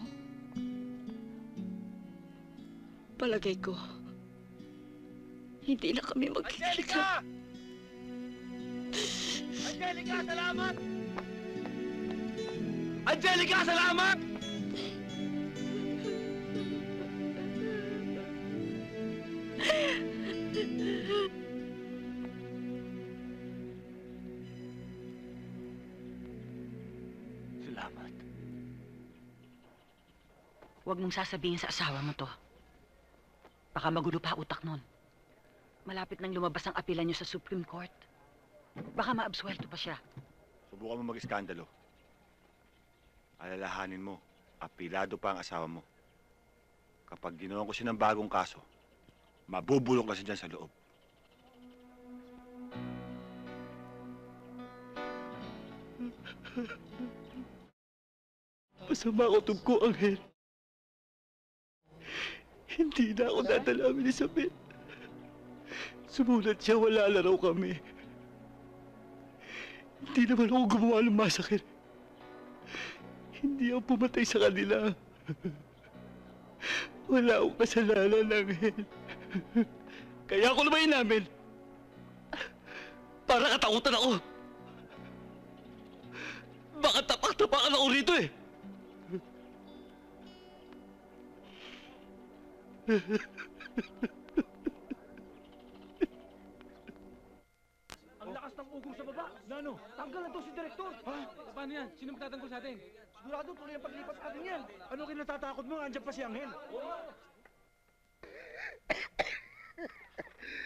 palagay ko, hindi na kami magkikita. Angelica, salamat! Angelica, salamat! Salamat. Huwag mong sasabihin sa asawa mo to. Baka magulo pa utak nun. Malapit nang lumabas ang apela niyo sa Supreme Court. Baka maabsuelto pa siya. Subukan mo mag-iskandalo. Alalahanin mo, apilado pa ang asawa mo. Kapag ginawa ko siya ng bagong kaso, mabubulok na siya dyan sa loob. Masama ko tub ko, Angel. Hindi na ako dadalamin ni Isabel. Sumulat siya, wala na raw kami. Hindi naman ako gumawa ng masakit. Hindi ako pumatay sa kanila. Wala akong kasalanan, Angel. Kaya ako naman namin. Para katakutan ako. Baka tapak-tapakan ako rito eh. Ang lakas ng ugong sa baba. Nano? Tanggal na to si Direktor. Ha? Paano yan? Sino magtatanggol sa atin? Sigurado tuloy ang paglipat natin yan. Ano kinatatakot mo? Andiyan pa si Angel.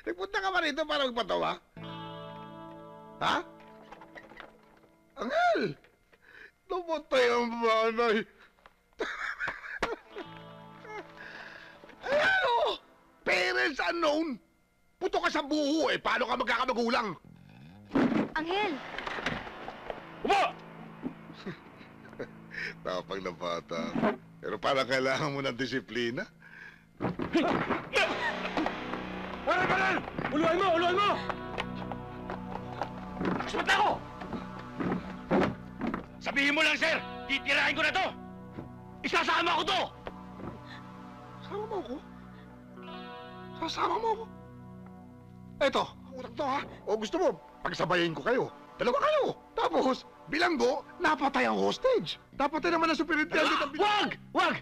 Nagpunta ka ba rito para magpatawa? Ha? Angel! Namatay ang nanay. Ayan o! Parents unknown! Puto ka sa buho eh. Paano ka magkakamagulang? Anghel! Upo! Tapang na bata. Pero parang kailangan mo ng disiplina. Paran! Uluan mo! Uluan mo! Sunta ko! Sabihin mo lang, sir! Titirahin ko na to! Isasama ko to! Sama mo ako? Sasama mo ako? Eto, utak to ha. O gusto mo, pagsabayin ko kayo. Dalawa kayo. Tapos, bilanggo, napatay ang hostage. Napatay naman ang superintendent ng Wag! Wag!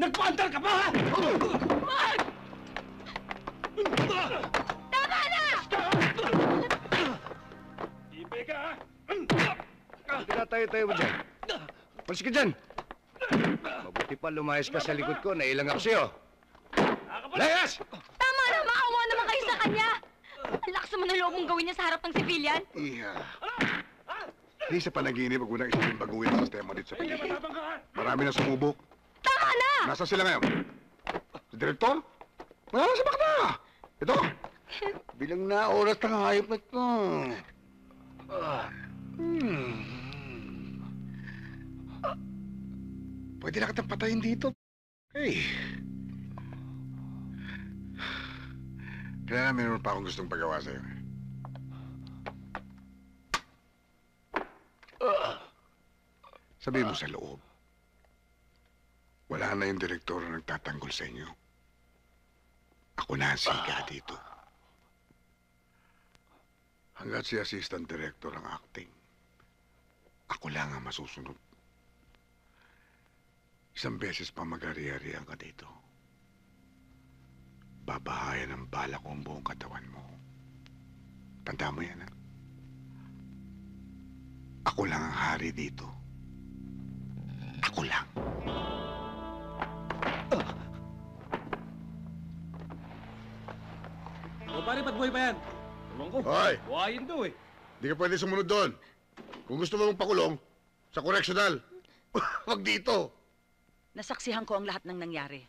Nagpaandar ka pa, ha? Wag! Tama na! Ibe ka, ha? Tinatayo-tayo mo dyan. Palis ka dyan. Mabuti pa lumayas ka sa likod ko. Nailang ako sa'yo. Layas! Tama na! Maawa naman kayo sa kanya! Ang lakas mo ng loob mong gawin niya sa harap ng civilian. Iha. Hindi sa panaginip, huwag mo na isipin baguhin ang sistema dito sa paligid. Marami na sumubok. Tama na! Nasaan sila ngayon? Si Direktor? Wala sa bakta! Ito! Bilang na oras ng hayop na ito. Pwede na kitang patayin dito. Hey. Kailangan meron pa akong gustong pagawa sa'yo. Sabihin mo sa loob. Wala na yung direktor na nagtatanggol sa inyo. Ako na ang siga dito. Hanggat si Assistant Director ang acting, ako lang ang masusunod. Isang beses pa mag-ari-arihan ka dito. Babahayan ng bala ko ang buong katawan mo. Tanda mo yan, ha? Ako lang ang hari dito. Ako lang. O pare, ba't buhay pa yan? Tulong ko. Hoy! Buhayin to eh. Di ka pwede sumunod doon. Kung gusto mo mong pakulong, sa correctional. Huwag dito. Nasaksihan ko ang lahat ng nangyari.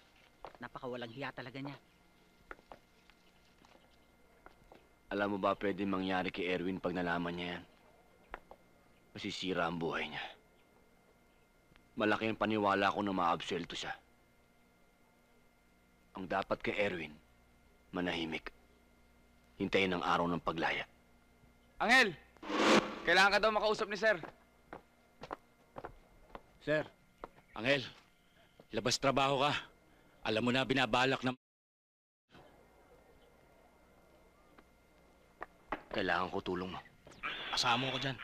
Napakawalang hiya talaga niya. Alam mo ba pwede mangyari kay Erwin pag nalaman niya yan? Masisira ang buhay niya. Malaki ang paniwala ko na maabsuelto siya. Ang dapat kay Erwin, manahimik. Hintayin ang araw ng paglaya. Angel! Kailangan ka daw makausap ni Sir. Sir, Angel, labas trabaho ka. Alam mo na binabalak na... Kailangan ko tulong mo. Kasama ko dyan.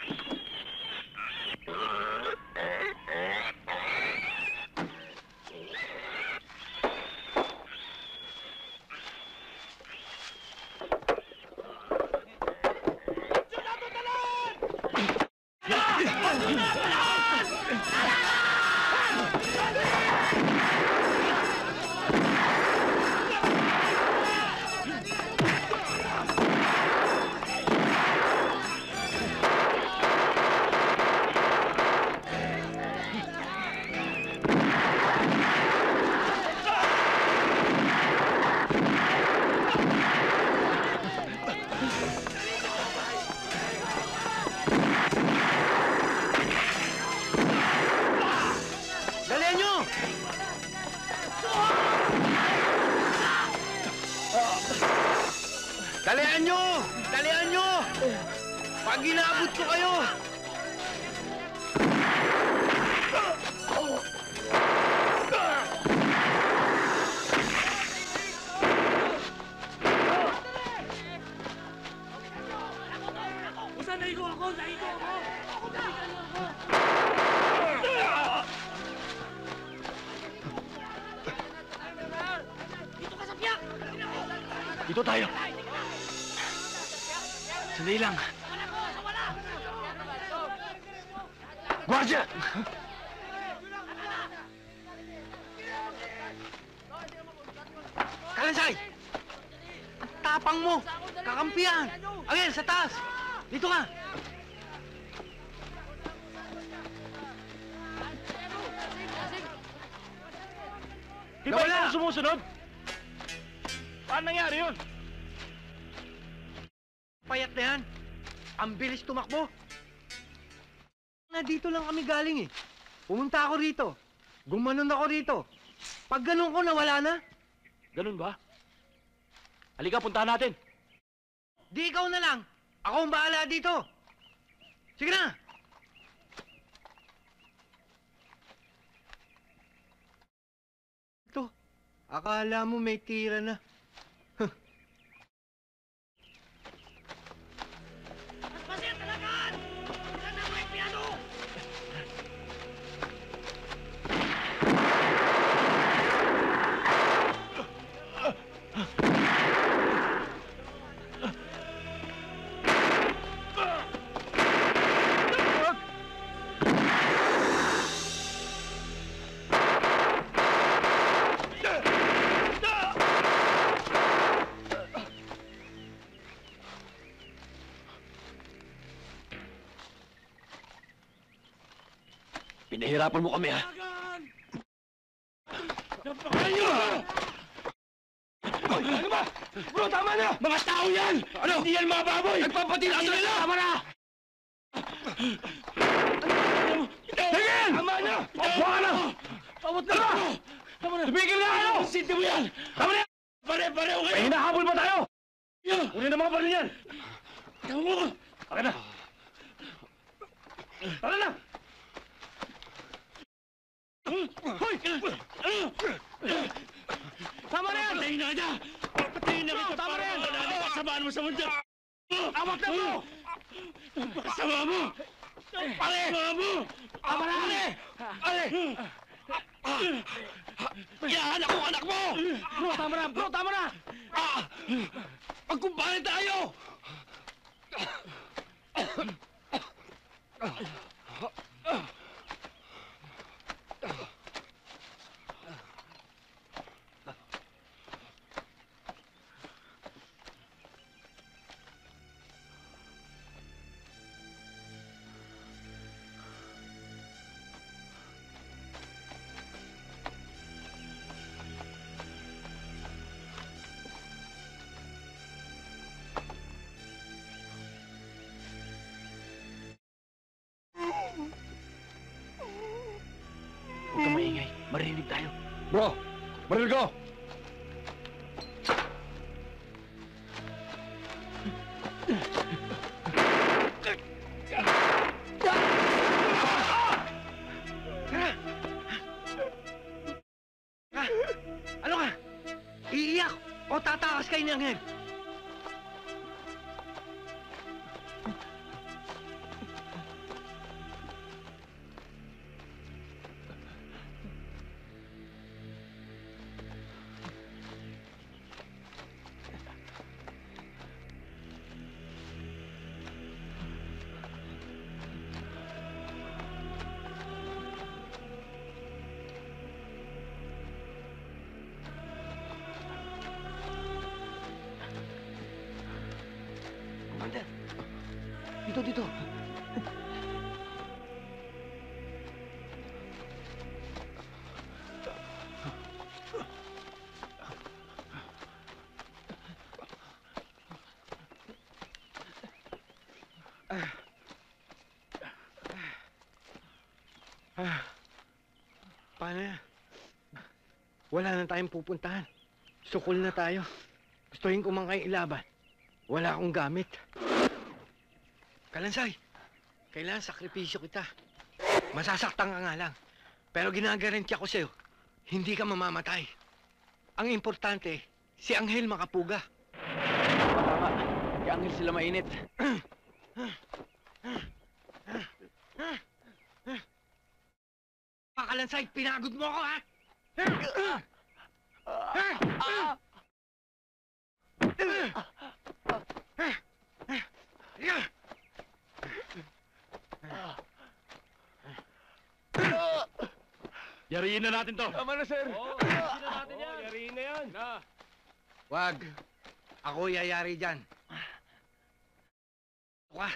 Dalian nyo! Dalian nyo! Pag inabot ko kayo! Naigo ako! Naigo ako! Dito ka sa piyak! Dito tayo! Sandali lang. Guardia! Kalansay! Ang tapang mo! Kakampihan! Angel, sa taas! Dito ka! Di ba ikaw sumusunod? Paano nangyari yun? Payat na yan. Ang bilis tumakbo. Dito lang kami galing eh. Pumunta ako rito. Gumanon ako rito. Pag ganun ko, nawala na. Ganun ba? Halika, puntahan natin. Di ikaw na lang. Ako ang bahala dito. Sige na. Ito, akala mo may tira na. Pinahirapan mo kami, ha? Napakayo! Ano ba? Bro, tama na! Mga tao yan! Ano? Hindi yan mga baboy! Nagpapatila sila! Tama na! Tigil! Tama na! Tama na! Tama na! Tama na! Tumigil na kayo! Sinti mo yan! Tama na! Pare-pareho kayo! May hinahabol ba tayo? Kunin na mga baril yan! Tama mo! Tara na! Tara na! Hoy! Tama na yan! Patayin na kita! Patayin na kita! Tama na yan! Kasamaan mo sa mundo! Awat na mo! Kasama mo! Pare! Kasama mo! Tama na! Pare! Yan! Ako anak mo! Bro, tama na! Bro, tama na! Magkumpare tayo! Huwag kang maingay. Marinig tayo. Bro, baril ko! Ano ka? Iiyak o tatakas kayo ng hen? Commander! Dito! Paano yan? Wala na tayong pupuntahan. Sukol na tayo. Gustuhin ko man kayo ilaban. Wala akong gamit. Kalansay, kailangan sakripisyo kita. Masasaktan ka nga lang. Pero ginagarantiya ko sa'yo, hindi ka mamamatay. Ang importante, si Anghel makapuga. Tama. Kay Anghel sila mainit. Kalansay, pinagod mo ako, ha? Yariin na natin to. Tama na, sir. Yariin na natin yan. Yariin na yan. Wag. Ako yayari dyan. Ka.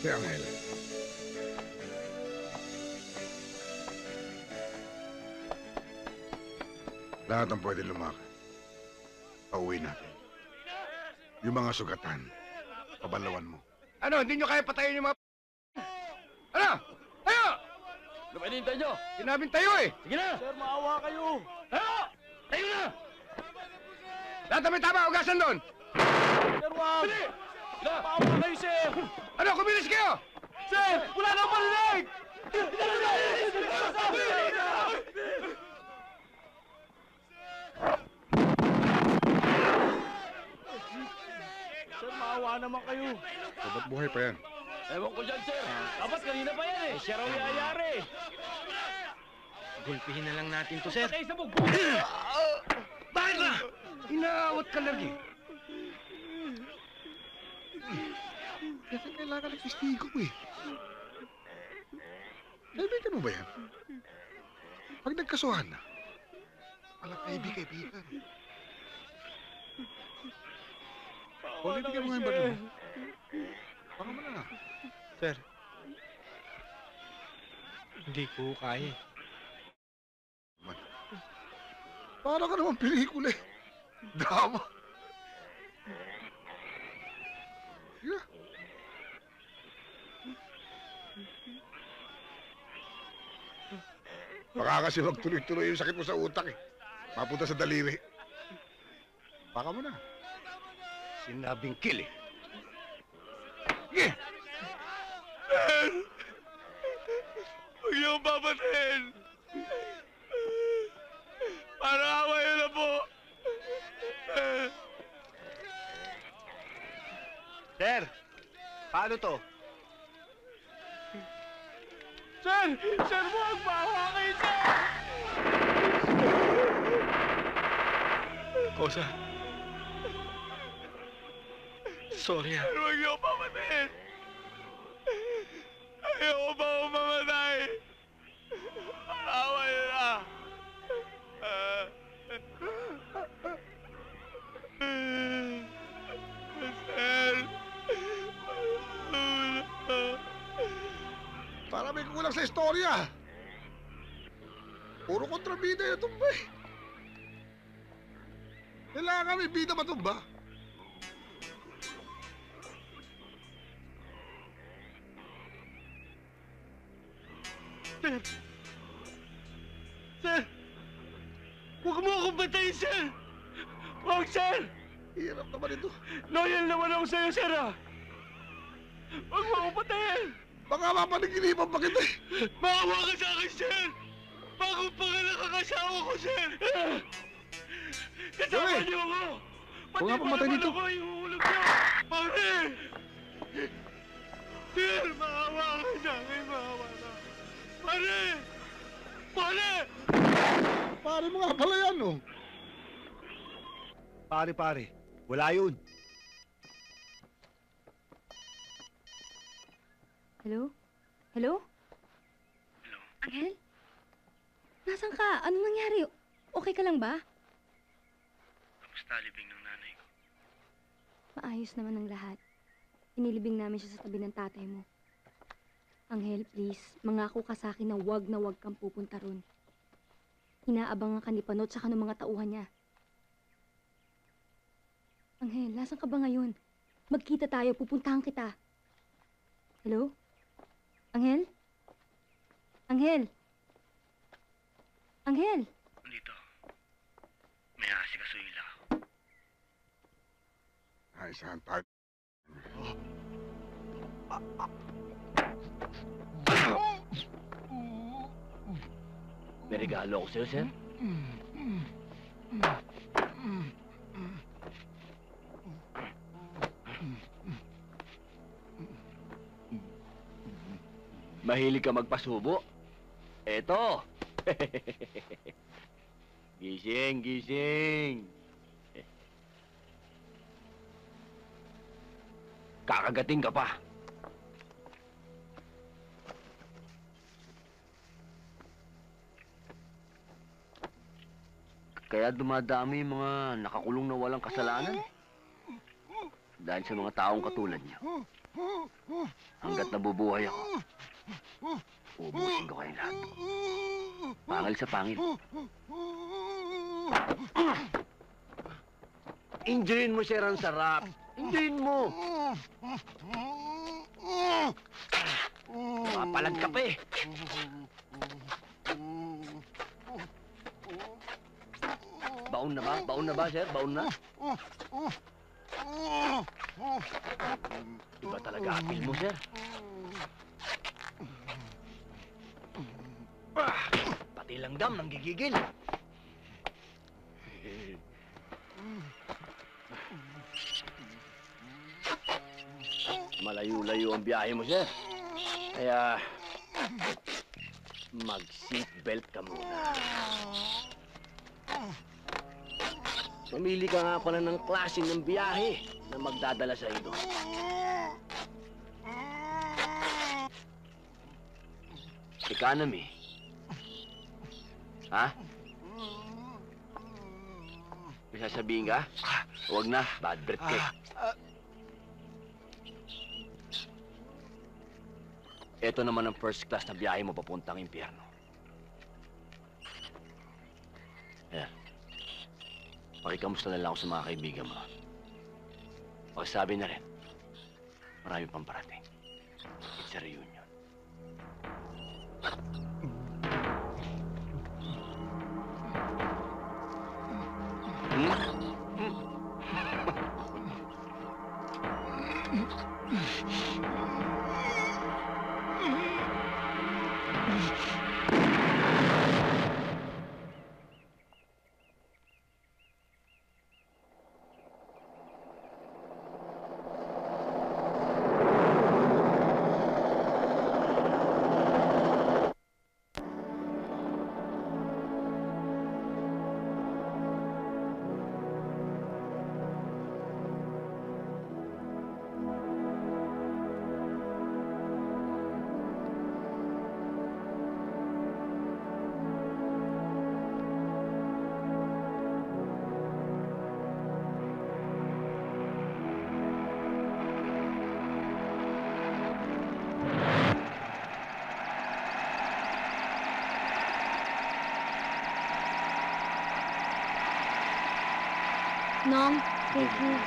Si Angel. Lahat ang pwede lumakad. Pauwi natin. Yung mga sugatan, pabalawan mo. Ano, hindi nyo kaya patayin yung mga... Ano? Tayo! Ano ba hinihintay nyo? Sinabing tayo eh! Sige na! Sir, maawa kayo! Tayo! Tayo na! Lahat na may tama, ugasan doon! Sir, wag! Bili! Maawa kayo, sir! Ano, kumilis kayo! Sir, wala nang parinig! Sir, maawa naman kayo. Ba't buhay pa yan? Ewan ko dyan, sir. Dapat kanina pa yan eh. Siya raw yayari. Gulpihin na lang natin to, sir. Patay sa bug! Bakit na? Inaawat ka lagi. Kasi kailangan ng testigo eh. Kaibigan mo ba yan? Pag nagkasuhan na, walang kaibigan. Bigyan mo nga yung baril mo. Baka mo na. Sir, hindi ko kaya. Para ka naman pelikula eh. Drama. Yeah. Baka kasi magtuloy-tuloy yung sakit mo sa utak eh. Mapunta sa daliri. Baka mo na. Sinabing kill eh. Sir! Huwag niyo akong papatayin! Parang awa yun na po! Sir, paano to? Sir! Sir, huwag! Maawa kayo, sir! Kosa. Sorry ah. Sir, huwag niyo akong papatayin! Ayoko pa akong mamatay! Parang awa yun na! Sir! Para may kulang sa istorya. Puro kontrabida yung tumba eh. Kailangan may bida matumba. Sir! Sir! Huwag mo akong batayin, sir! Huwag, sir! Hirap naman ito. Loyal naman ako sa'yo, sir, ah! Huwag mo akong batayin! Baka mapanaginipan pa kita eh. Maawa ka sa akin, sir! Bagong pangalan ka kasawa ko, sir! Kasama niyo ako! Huwag nga pumatay dito. Ako, ihuhulog niyo! Pare! Sir, maawa ka sa akin, maawa ka! Pare! Pare! Pare mo nga pala yan, oh. Pare, wala yun. Hello? Hello? Hello? Angel? Nasaan ka? Anong nangyari? Okay ka lang ba? Kamusta libing ng nanay ko? Maayos naman ang lahat. Inilibing namin siya sa tabi ng tatay mo. Angel, please, mangako ka sa akin na wag kang pupunta ron. Inaabangan ka ni Panot sa ng mga tauhan niya. Angel, nasan ka ba ngayon? Magkita tayo, pupuntahan kita. Hello? Angel? Angel? Angel? Dito. May aasikasuhin lang. Ay, saan tayo? May regalo ako sa'yo, sir. Mahilig ka magpasubo? Eto! Gising, gising! Kakagating ka pa! Kaya dumadami yung mga nakakulong na walang kasalanan. Dahil sa mga taong katulad niyo, hanggat nabubuhay ako, ubusin ko kayong lahat. Pangil sa pangil. Enjoyin mo, sir, ang sarap. Enjoyin mo. Mapalag ka pa eh. Baon na ba? Baon na ba, sir? Baon na? Iba talaga apil mo, sir. Pati langgam nang gigigil. Malayo-layo ang biyahe mo, sir. Kaya, mag-seatbelt ka muna. Mamili ka nga pala ng klase ng biyahe na magdadala sa iyo. Economy. Ha? May sasabihin ka? Huwag na, bad breath ka. Ito naman ang first class na biyahe mo papuntang impyerno. Ayan. Pakikamusta na lang ako sa mga kaibigan mo. Sabi na rin, marami pang parating. It's a reunion. Nong, thank you.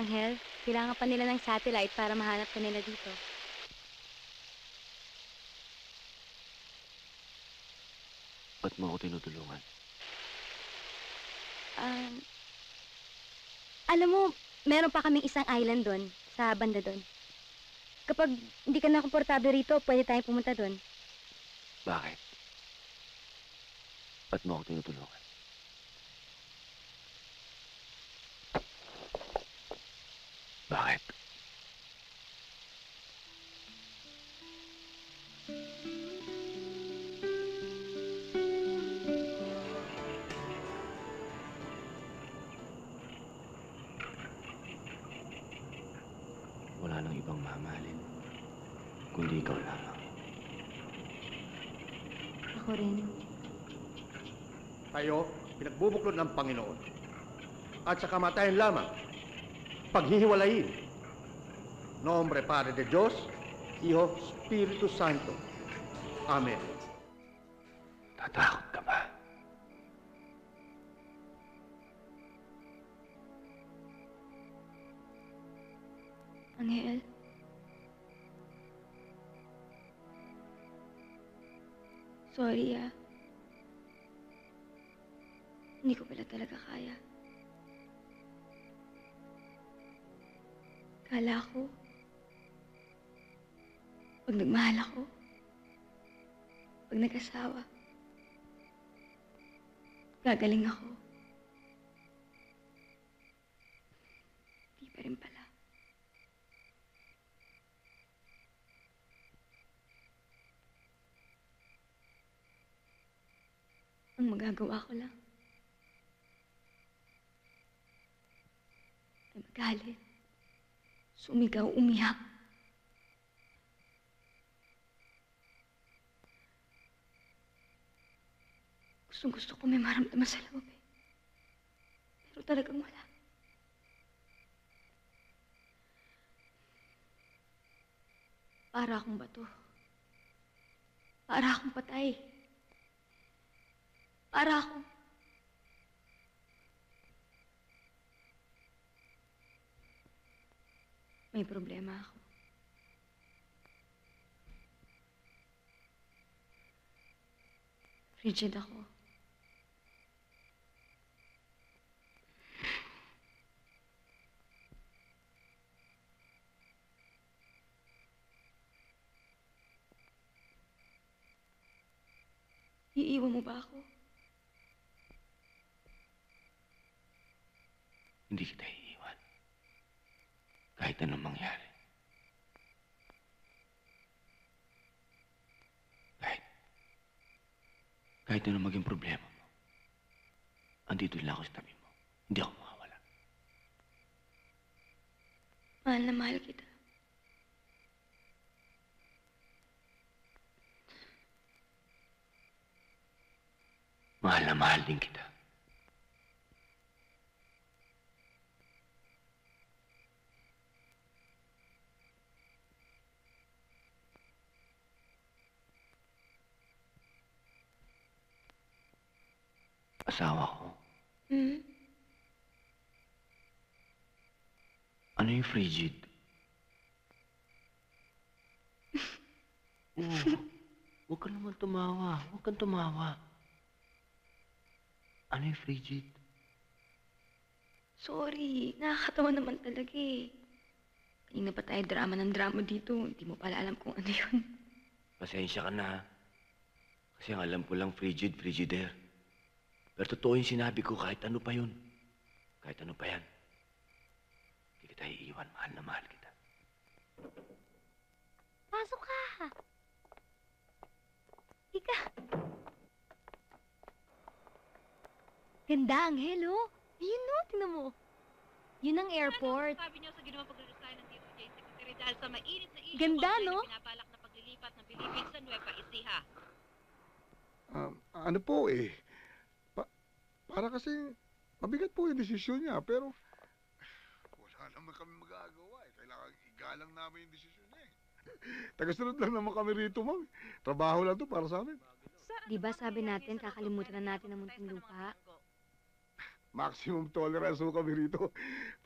Angel, kailangan pa nila ng satellite para mahanap ka nila dito. Ba't mo ako tinutulungan? Alam mo, meron pa kaming isang island doon, sa banda doon. Kapag hindi ka na komportable rito, pwede tayong pumunta doon. Bakit? Ba't mo ako tinutulungan? Bakit? Wala nang ibang mamahalin, kundi ikaw lamang. Ako rin. Tayo, pinagbubuklod ng Panginoon. At sa kamatayan lamang, paghihiwalayin. Nombre Padre de Dios, Hijo, Espiritu Santo. Amen. Tatakot ka ba? Angel. Sorry, Hindi ko pala talaga kaya. Kala ko, pag nagmahal ako, pag nag-asawa, gagaling ako. Di pa rin pala. Ang magagawa ko lang, galit, sumigaw, umiyak. Gusto ko may maramdaman sa loob eh. Pero talagang wala. Para akong bato. Para akong patay. Para akong... May problema ako. Frigid ako. Iiwan mo ba ako? Hindi kita iiwan. Kahit anong mangyari. Kahit anong maging problema mo. Andito lang ako sa tabi mo. Hindi ako mawawala. Mahal na mahal kita. Mahal na mahal din kita. Asawa ko. Ano yung frigid? Huwag ka naman tumawa. Huwag kang tumawa. Ano yung frigid? Sorry, nakakatawa naman talaga eh. Kanina pa tayo drama ng drama dito. Hindi mo pala alam kung ano yun. Pasensya ka na. Kasi ang alam ko lang frigid, frigidaire. Pero totoo yung sinabi ko kahit ano pa yun. Kahit ano pa yan. Hindi kita iiwan. Mahal na mahal kita. Pasok ka! Ika! Ganda, Angel, oh. Ayun, no, tingnan mo. Yun ang airport. Sabi niyo sa ginawang pag-resign ng DOJ Secretary dahil sa mainit na issue Ganda, no? Pinabalak na paglilipat ng Pilipinas sa Nueva Ecija. Ano po eh, para kasi mabigat po yung desisyon niya, pero wala naman kami magagawa eh. Kailangan igalang namin yung desisyon niya eh. Tagasunod lang naman kami rito, ma'am. Trabaho lang to para sa amin. Di ba sabi natin, kakalimutan na natin ang munting lupa? Maximum tolerance ho kami rito.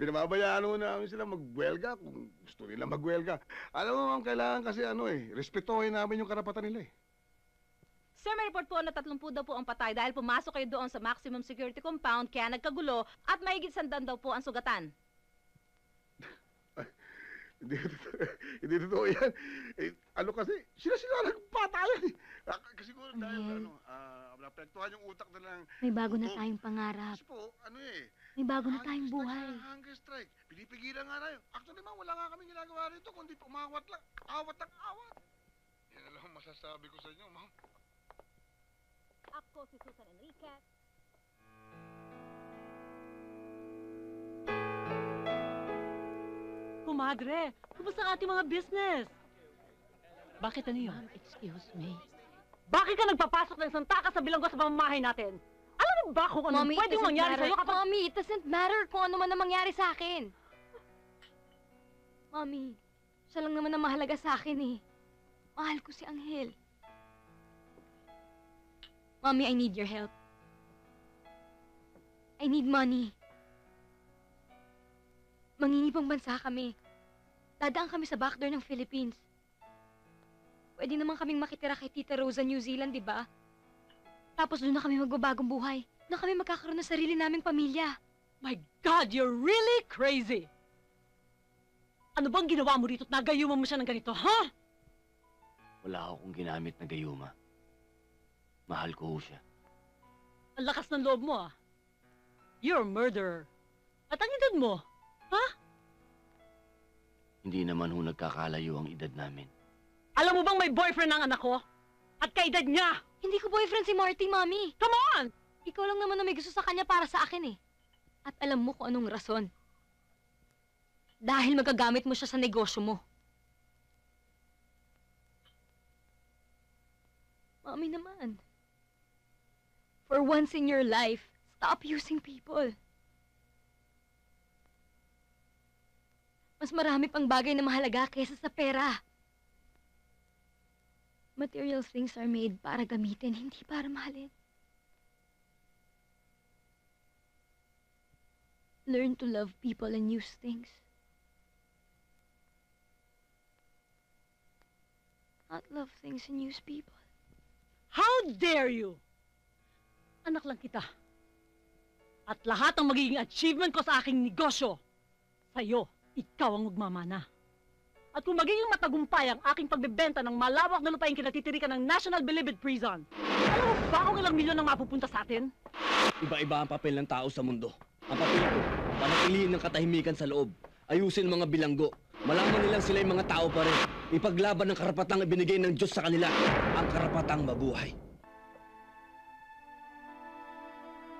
Pinababayaan ho namin sila magwelga kung gusto nila magwelga. Alam mo, ma'am, kailangan kasi respetuhin namin yung karapatan nila eh. Sir, may report po na 30 daw po ang patay dahil pumasok kayo doon sa maximum security compound kaya nagkagulo at mahigit 100 daw po ang sugatan. Hindi totoo yan. Eh, kasi, sila nagpatayan eh. Kasi siguro dahil, napektuhan yung utak na lang. May bago na tayong pangarap. Kasi po, May bago na tayong buhay. Hunger strike. Pinipigilan nga na yun. Actually, ma'am, wala nga kami ginagawa rito, kundi umawat lang. Awat ang awat. Yan na lang ang masasabi ko sa inyo, ma'am. Ako si Susan Enriquez. Kumadre, kumusta ang ating mga business? Bakit ano yun? Excuse me. Bakit ka nagpapasok ng isang takas sa bilanggo sa pamamahay natin? Alam mo ba kung ano pwedeng mangyari sa'yo kapag... Mommy, it doesn't matter kung ano man ang mangyari sa akin. Mommy, siya lang naman ang mahalaga sa akin eh. Mahal ko si Angel. Mommy, I need your help. I need money. Mangingibang bansa kami. Dadaan kami sa backdoor ng Philippines. Pwede naman kaming makitira kay Tita Rosa, New Zealand, di ba? Tapos doon na kami magbabagong buhay. Na kami magkakaroon ng sarili naming pamilya. My God, you're really crazy! Ano bang ginawa mo rito at nagayuman mo siya ng ganito, ha? Wala akong ginamit na gayuma. Mahal ko siya. Ang lakas ng loob mo, ah. You're a murderer. At ang edad mo, ha? Hindi naman ho nagkakalayo ang edad namin. Alam mo bang may boyfriend ang anak ko? At kaedad niya! Hindi ko boyfriend si Marty, Mommy. Come on! Ikaw lang naman na may gusto sa kanya para sa akin eh. At alam mo kung anong rason. dahil magagamit mo siya sa negosyo mo. Mami naman. For once in your life, stop using people. Mas marami pang bagay na mahalaga kaysa sa pera. Material things are made para gamitin, hindi para mahalin. Learn to love people and use things. Not love things and use people. How dare you? Anak lang kita. At lahat ng magiging achievement ko sa aking negosyo, sa'yo, ikaw ang magmamana. At kung magiging matagumpay ang aking pagbebenta ng malawak na lupaing kinatitirikan ng National Bilibid Prison, alam mo ba kung ilang milyon ang mapupunta sa atin? Iba-iba ang papel ng tao sa mundo. Ang papel ko, panatilihin ng katahimikan sa loob. Ayusin mga bilanggo. Malaman nilang sila yung mga tao pa rin. Ipaglaban ng karapatang ibinigay ng Diyos sa kanila. Ang karapatang mabuhay.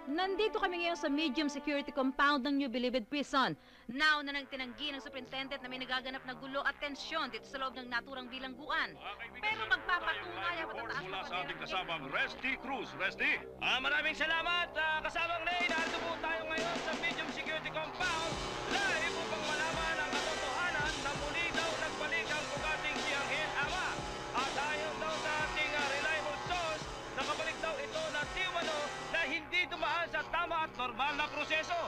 Nandito kami ngayon sa medium security compound ng New Bilibid Prison. Now na nang tinanggi ng superintendent na may nagaganap na gulo at tensyon dito sa loob ng naturang bilangguan. Pero magpapatunay ang matataas mula na sa ating kasamang Resty Cruz. Resty? Maraming salamat, kasamang Ray. Narito po tayo ngayon sa medium security compound. Live upang malaman ang katotohanan na muli daw nagbalik ang bugating si Angel Ama. At ayon daw sa ating reliable source, nakabalik daw ito na di umano na hindi dumaan sa tama at normal na proseso.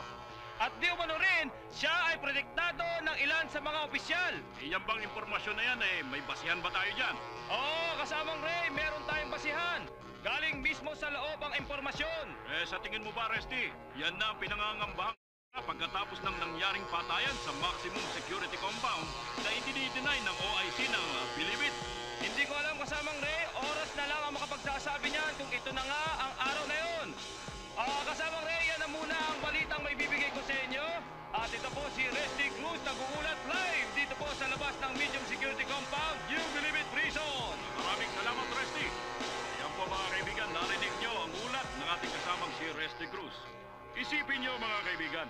At di umano rin, siya ay prediktado ng ilan sa mga opisyal. Iyan bang impormasyon na yan may basihan ba tayo dyan? Oo, kasamang Ray, meron tayong basihan. Galing mismo sa loob ang impormasyon. Sa tingin mo ba, Resty, yan na ang pinangangambahang pagkatapos ng nangyaring patayan sa maximum security compound na idinideny ng OIC ng Bilibid? Hindi ko alam, kasamang Ray, oras na lang ang makapagsasabi niyan kung ito na nga ang araw na yun. Kasamang Ray, yan na muna ang balitang may bibigay ko sa inyo. At ito po si Resty Cruz, nag-uulat live dito po sa labas ng medium security compound, New Bilibid Prison. Maraming salamat, Resty. Yan po mga kaibigan, narinig nyo ang ulat ng ating kasamang si Resty Cruz. Isipin nyo mga kaibigan,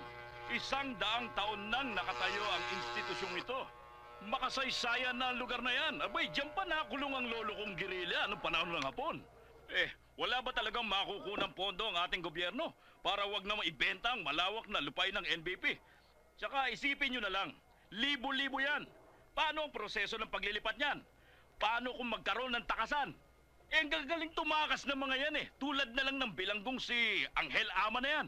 100 taon nang nakatayo ang institusyong ito. Makasaysayan na ang lugar na yan. Abay, diyan pa nakulong ang lolo kong Guerrilla noong panahon ng Hapon. Wala ba talagang makukunang pondo ang ating gobyerno para wag na maibenta ang malawak na lupay ng NBP? Tsaka isipin nyo na lang, libo-libo yan. Paano ang proseso ng paglilipat niyan? Paano kung magkaroon ng takasan? Ang gagaling tumakas ng mga yan Tulad na lang ng bilanggong si Angel Ama na yan.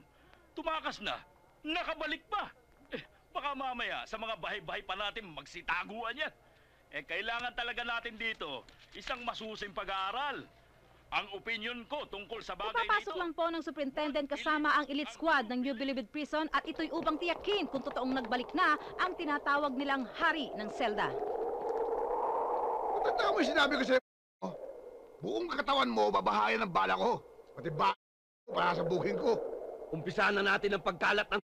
Tumakas na, nakabalik pa. Baka mamaya sa mga bahay-bahay pa natin magsitaguan yan. Kailangan talaga natin dito isang masusing pag-aaral. Ang opinion ko tungkol sa bagay na ito. Papasok lang po ng superintendent kasama ang elite squad ng New Bilibid Prison at ito'y upang tiyakin kung totoong nagbalik na ang tinatawag nilang hari ng selda. Matanda mo yung sinabi ko sa'yo. Buong katawan mo, babahayan ng bala ko. Pati ba para sa buking ko. Umpisahan na natin ang pagkalat ng...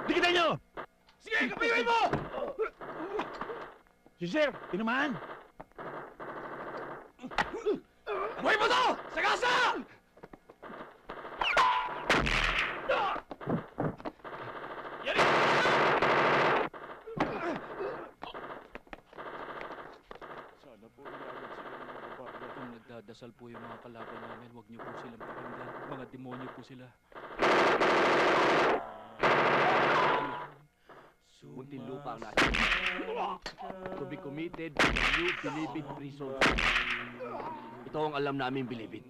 Dikitan nyo! Sige, kapayuin mo! Si Sir, tinamaan. Buhay mo to! Sagasa! Sana po ilagad sila ng mga barbaro. Kung nagdadasal po yung mga kalaban namin, huwag niyo po silang pakinggan. Mga demonyo po sila. Munti Muntinlupa ang nasa to be committed to the new Bilibid prison. Ito ang alam namin, Bilibid.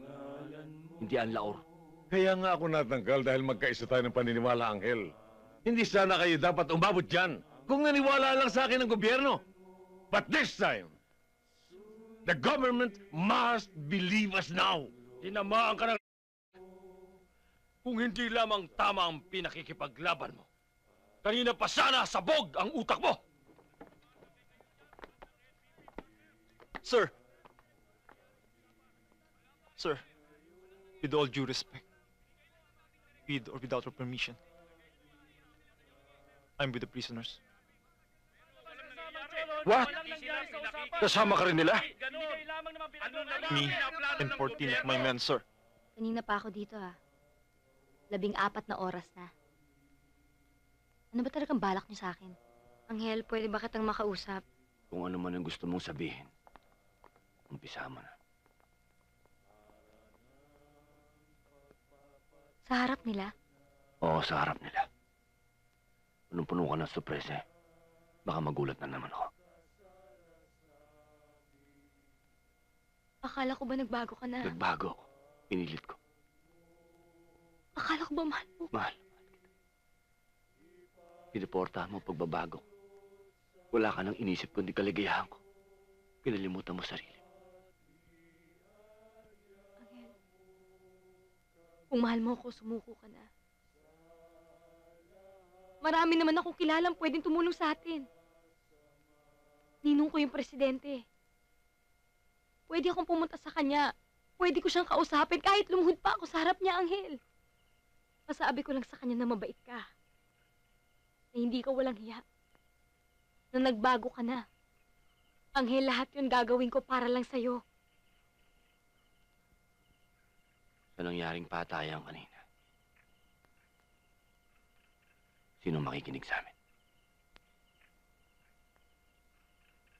Hindi ang laor. Kaya nga ako natanggal dahil magkaisa tayo ng paniniwala, Anghel. Hindi sana kayo dapat umabot dyan kung naniwala lang sa akin ng gobyerno. But this time, the government must believe us now. Tinamaan ka ng... Kung hindi lamang tama ang pinakikipaglaban mo, kanina pa sana sabog ang utak mo! Sir! Sir, with all due respect, with or without your permission, I'm with the prisoners. What? Kasama ka rin nila? Me and 14 of my men, sir. Kanina pa ako dito, ha. 14 na oras na. Ano ba talagang balak niyo sa akin? Anghel, pwede ba kitang makausap? Kung ano man ang gusto mong sabihin, umpisa mo na. Sa harap nila? Oo, sa harap nila. Punong-puno ka ng sorpresa. Baka magulat na naman ako. Akala ko ba nagbago ka na? Nagbago ako. Pinilit ko. Akala ko ba mahal mo? Mahal kita. Piniportahan mo ang pagbabago. Wala ka nang inisip kundi kaligayahan ko. Pinalimutan mo sarili mo. Anghel, kung mahal mo ako, sumuko ka na. Marami naman akong kilalang pwedeng tumulong sa atin. Ninong ko yung presidente. Pwede akong pumunta sa kanya. Pwede ko siyang kausapin kahit lumuhod pa ako sa harap niya, Anghel. Masabi ko lang sa kanya na mabait ka. Na hindi ka walang hiya. Na nagbago ka na. Anghel, lahat yun gagawin ko para lang sa'yo. Sa nangyaring patayan kanina, sino makikinig sa amin?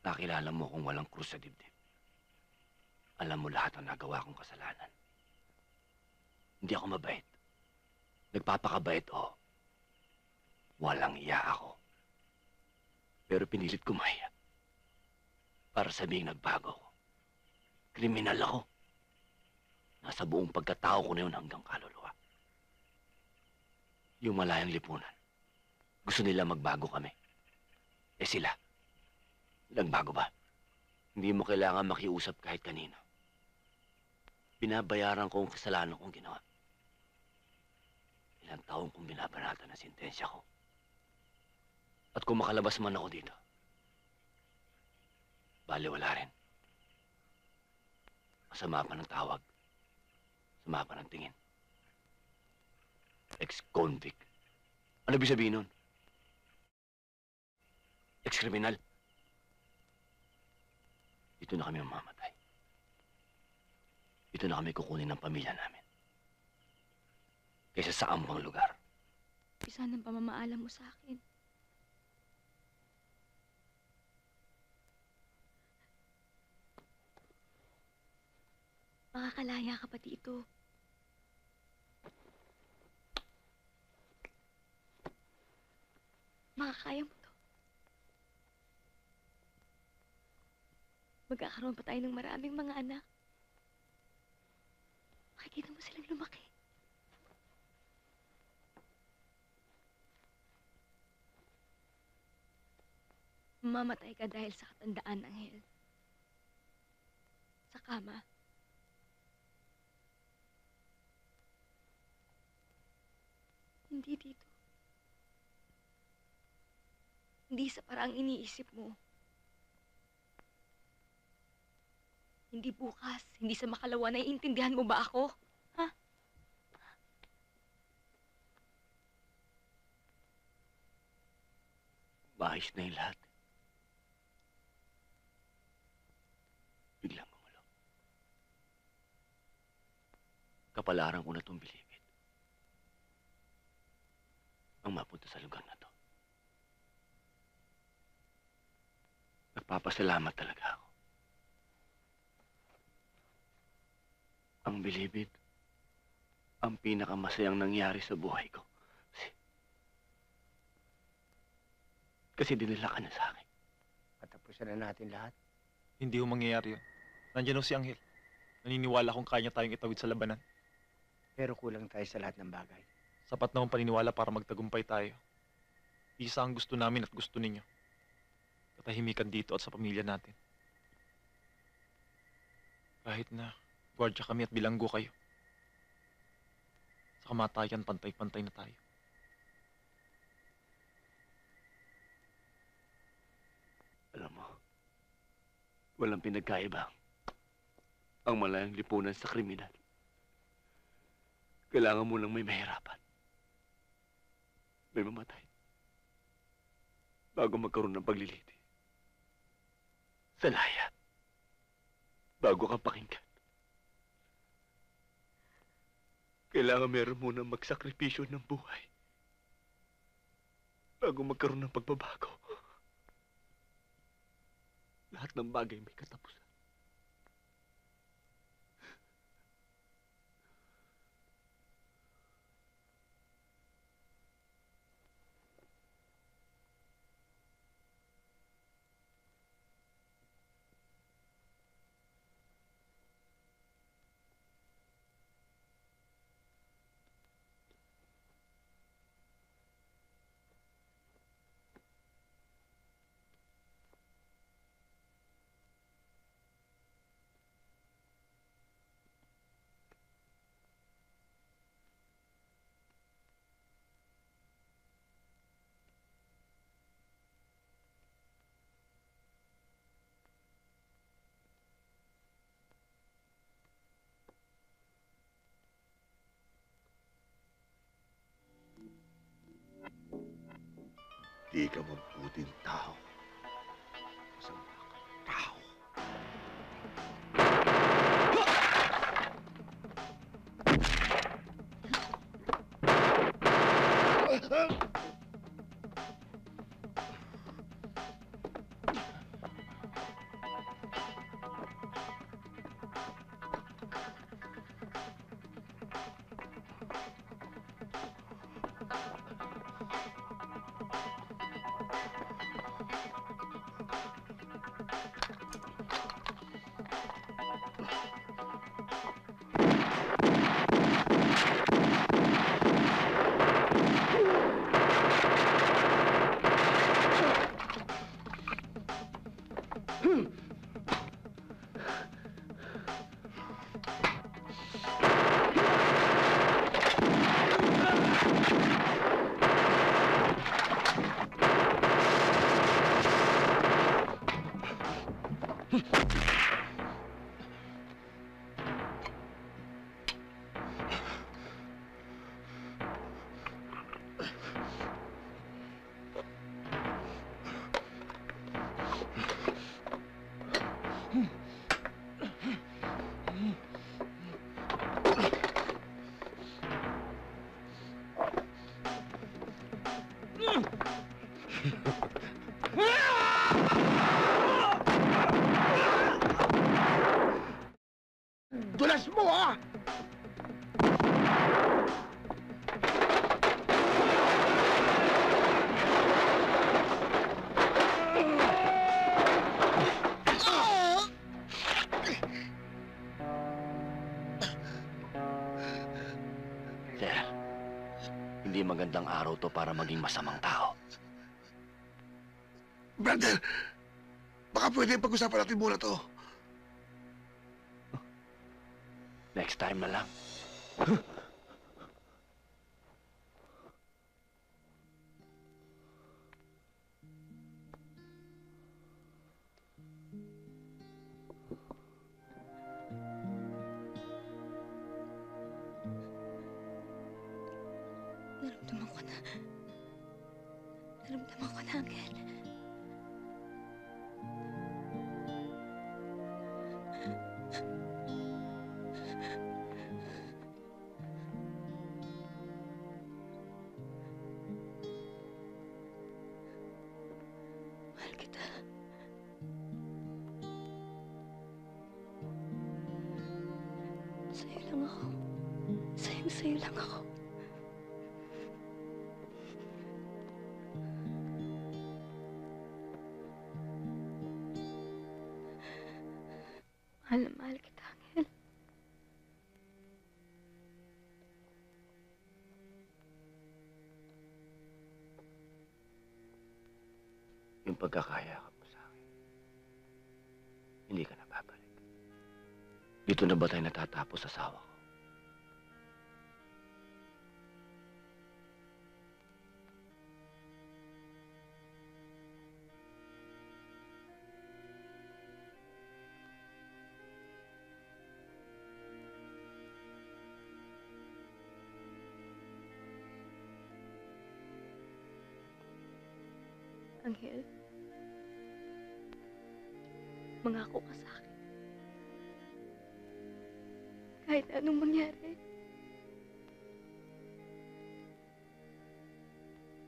Nakilala mo kung walang krus sa dibdib. Alam mo lahat ang nagawa kong kasalanan. Hindi ako mabait. Nagpapakabait, oo. Walang iya ako. Pero pinilit ko mahiya. Para sabihing nagbago ako. Kriminal ako. Nasa buong pagkatao ko na yun hanggang kaluluwa. Yung malayang lipunan. Gusto nila magbago kami. Eh sila, nagbago ba? Hindi mo kailangan makiusap kahit kanino. Binabayaran ko ang kasalanan kong ginawa. Ilang taon kong binabanatan ang sentensya ko. At kung makalabas man ako dito, baliwala rin. Masama pa ng tawag. Masama pa ng tingin. Ex-convict. Ano ibig sabihin nun? Ex-kriminal. Dito na kami mamamatay. Dito na kami kukunin ng pamilya namin. Kaysa sa ambang lugar. Isa ng pamamaalam mo sa akin. Makakalaya ka pa dito. Makakaya mo to. Magkakaroon pa tayo ng maraming mga anak. Makikita mo silang lumaki. Mamamatay ka dahil sa katandaan, Anghel. Sa kama. Hindi dito. Hindi sa parang iniisip mo. Hindi bukas, hindi sa makalawa. Naiintindihan mo ba ako? Ha? Maayos na yung lahat. Biglang gumulo. Kapalaran ko na itong bilibid. Ang mapunta sa lugar na to. Nagpapasalamat talaga ako. Ang bilibid, ang pinakamasayang nangyari sa buhay ko. Kasi dinala ka na sa akin. Patapusan na natin lahat. Hindi ho mangyayari yun. Nandiyan ho si Anghel. Naniniwala kung kaya niya tayong itawid sa labanan. Pero kulang tayo sa lahat ng bagay. Sapat na hong paniniwala para magtagumpay tayo. Isa ang gusto namin at gusto ninyo. Katahimikan dito at sa pamilya natin. Kahit na gwardya kami at bilanggo kayo. Sa kamatayan, pantay-pantay na tayo. Alam mo, walang pinagkaiba ang malayang lipunan sa kriminal. Kailangan mo lang may mahirapan. May mamatay. Bago magkaroon ng pagliliti. Sa laya. Bago ka pakinggan. Kailangan meron munang magsakripisyo ng buhay. Bago magkaroon ng pagbabago. Lahat ng bagay may katapusan. Di ka mabuting tao. Masama ka tao. Dulas mo, ah! Sir, hindi magandang araw to para maging masamang tao. Brother, baka pwede pag-usapan natin muna to. Next time na lang. Naramdaman ko na. Naramdaman ko na, Angel. Mahal kita. Sa'yo lang ako. Sa'yo lang ako. Mahal na mahal kita, Angel. Yung pagkakayakap mo sa akin, hindi ka na babalik. Dito na ba tayo natatapos sa asawa ko? Angel, mangako ka sa akin. Kahit anong mangyari.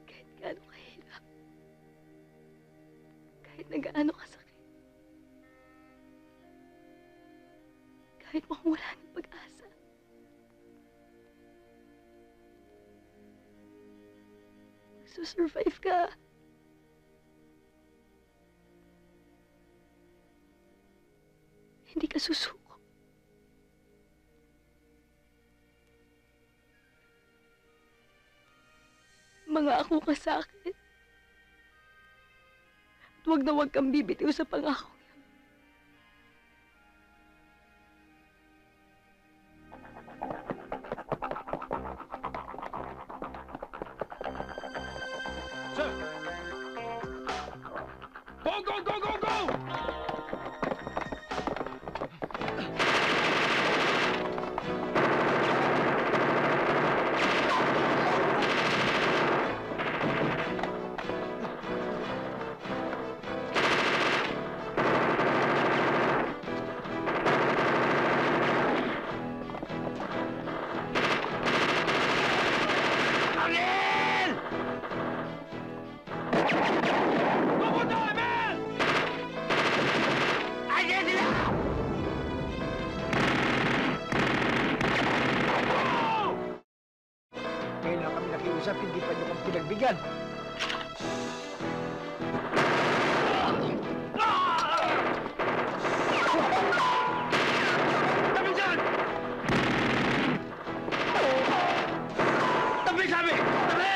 Kahit gaano kahirap. Kahit na gaano kasakit. Kahit mukhang wala ng pag-asa. Magsusurvive ka. Hindi ka susuko. Mangako ka sa akin. At huwag na huwag kang bibitiw sa pangako. Sir! Go, go, go, go, go! Kailan kami nakiusap, hindi pa niyo kami pinagbigyan. Tabi dyan! Tabi sabi! Tabi!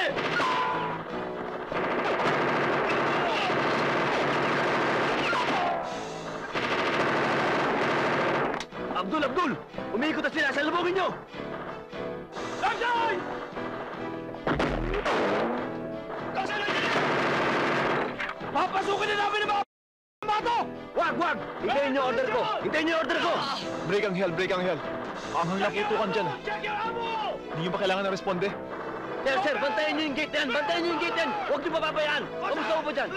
Abdul! Abdul! Umiikot na sila! Salubungin nyo! Abdul! Papasukin na namin ang mga mato! Wag! Wag! Hintayin niyo order ko! Hintayin niyo order ko! Break ang hell, break ang hell. Anghang na putukan dyan. Check your ammo! Hindi nyo ba kailangan ng responde? Sir, sir! Bantayan niyo yung gate yan! Bantayan niyo yung gate yan! Huwag niyo papabayaan! Kamusta ko po dyan?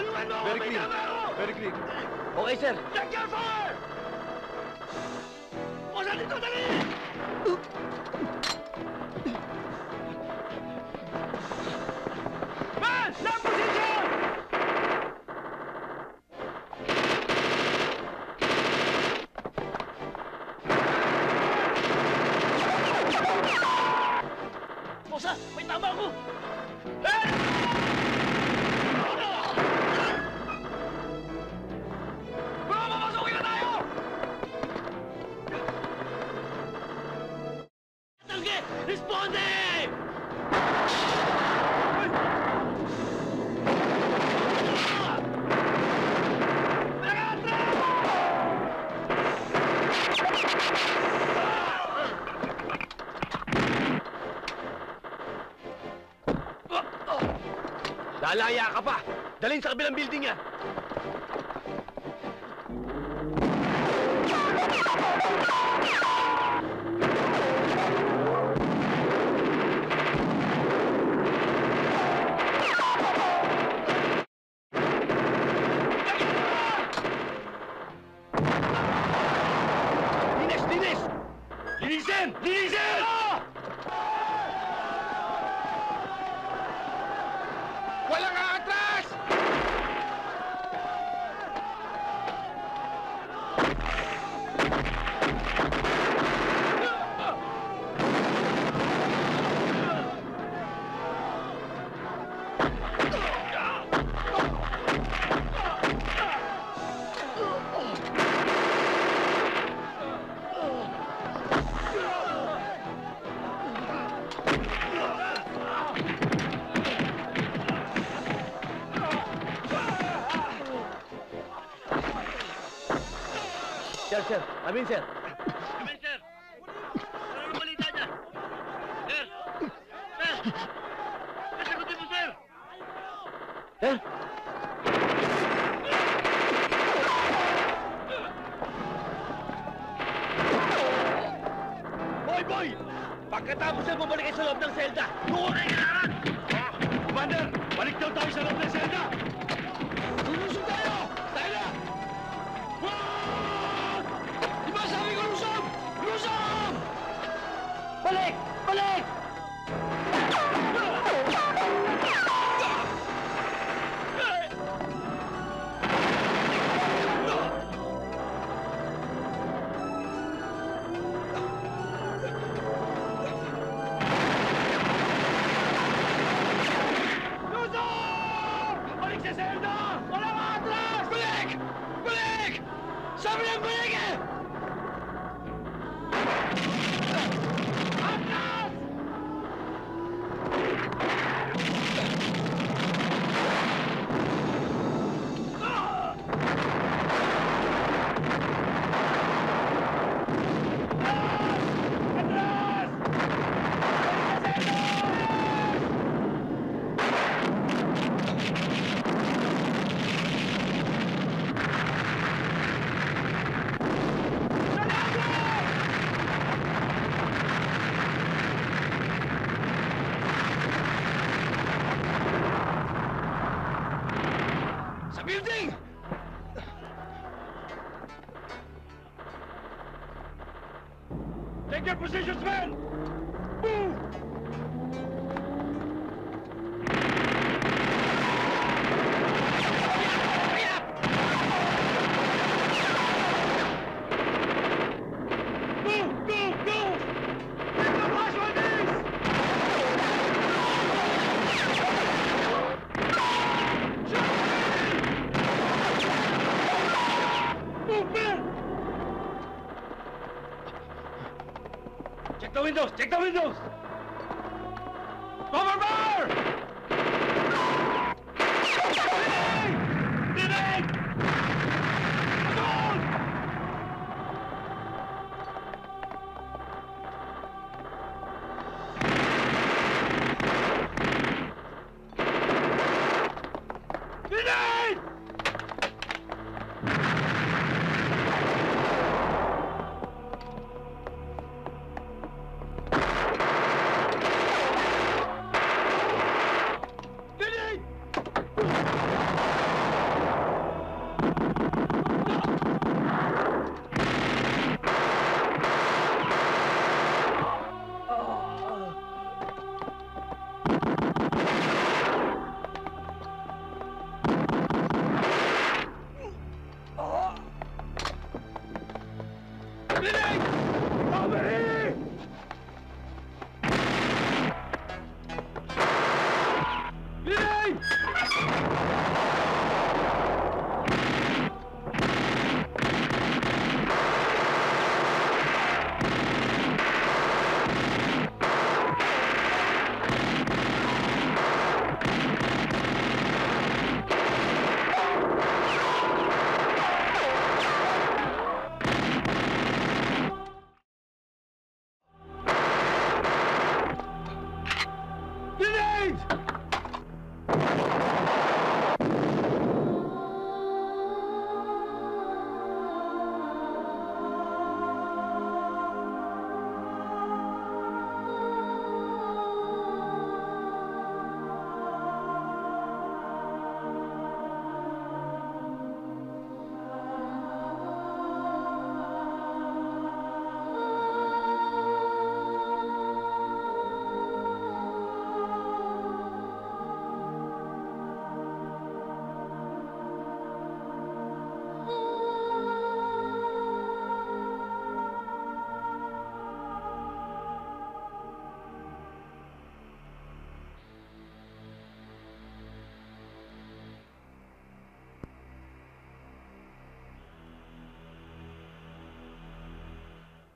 Very clear. Very clear. Okay, sir. Check your fire! Pusa dito, dali! Man! Land position! Bosa! May tama ako! Bro, mamasukin na tayo! Talge! Responde! Lalaya ka pa! Dalhin sa kabilang building yan! Linis! Linis! Linisin! Linisin! Walang aatras! sir. Amin, sir. Amen, sir. Ano ang balita dyan? Sir! Sir! Sasagutin mo, sir! Sir? Boy, boy! Pagkatapos na bumalik kayo sa loob ng selda, doon kayo kailangan! Commander, balik daw tayo sa loob ng selda! Lulusog tayo! Tayo na! Wag! Di ba sabi ko lusog? Lusog! Balik! Balik! Balik sa selda! Walang atras! Balik! Balik! Sabi ng balik eh! Atras! Sa building! Take your positions, men! Move! Move! Move! Move! Take the casualties! Movement! Check the windows! Check the windows! Cover fire! Grenade! Grenade! Assault! Grenade!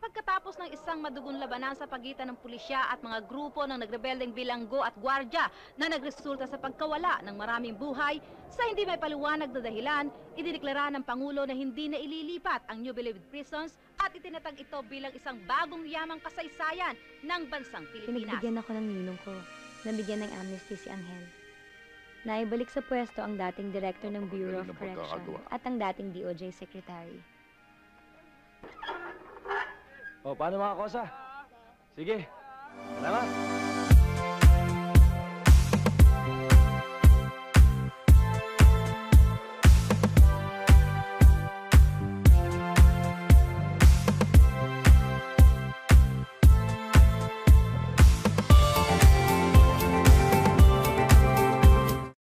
pagkatapos ng isang madugon labanan sa pagitan ng pulisya at mga grupo ng nagrebeldeng bilanggo at gwardya na nagresulta sa pagkawala ng maraming buhay, sa hindi may paliwanag na dahilan, idineklara ng Pangulo na hindi na ililipat ang New Bilibid Prisons at itinatag ito bilang isang bagong yamang kasaysayan ng bansang Pilipinas. Pinagbigyan ako ng ninong ko. Nabigyan ng amnesty si Angel. Naibalik sa pwesto ang dating director ng Bureau of Correction at ang dating DOJ Secretary. O, paano mga kosa? Sige. Salamat.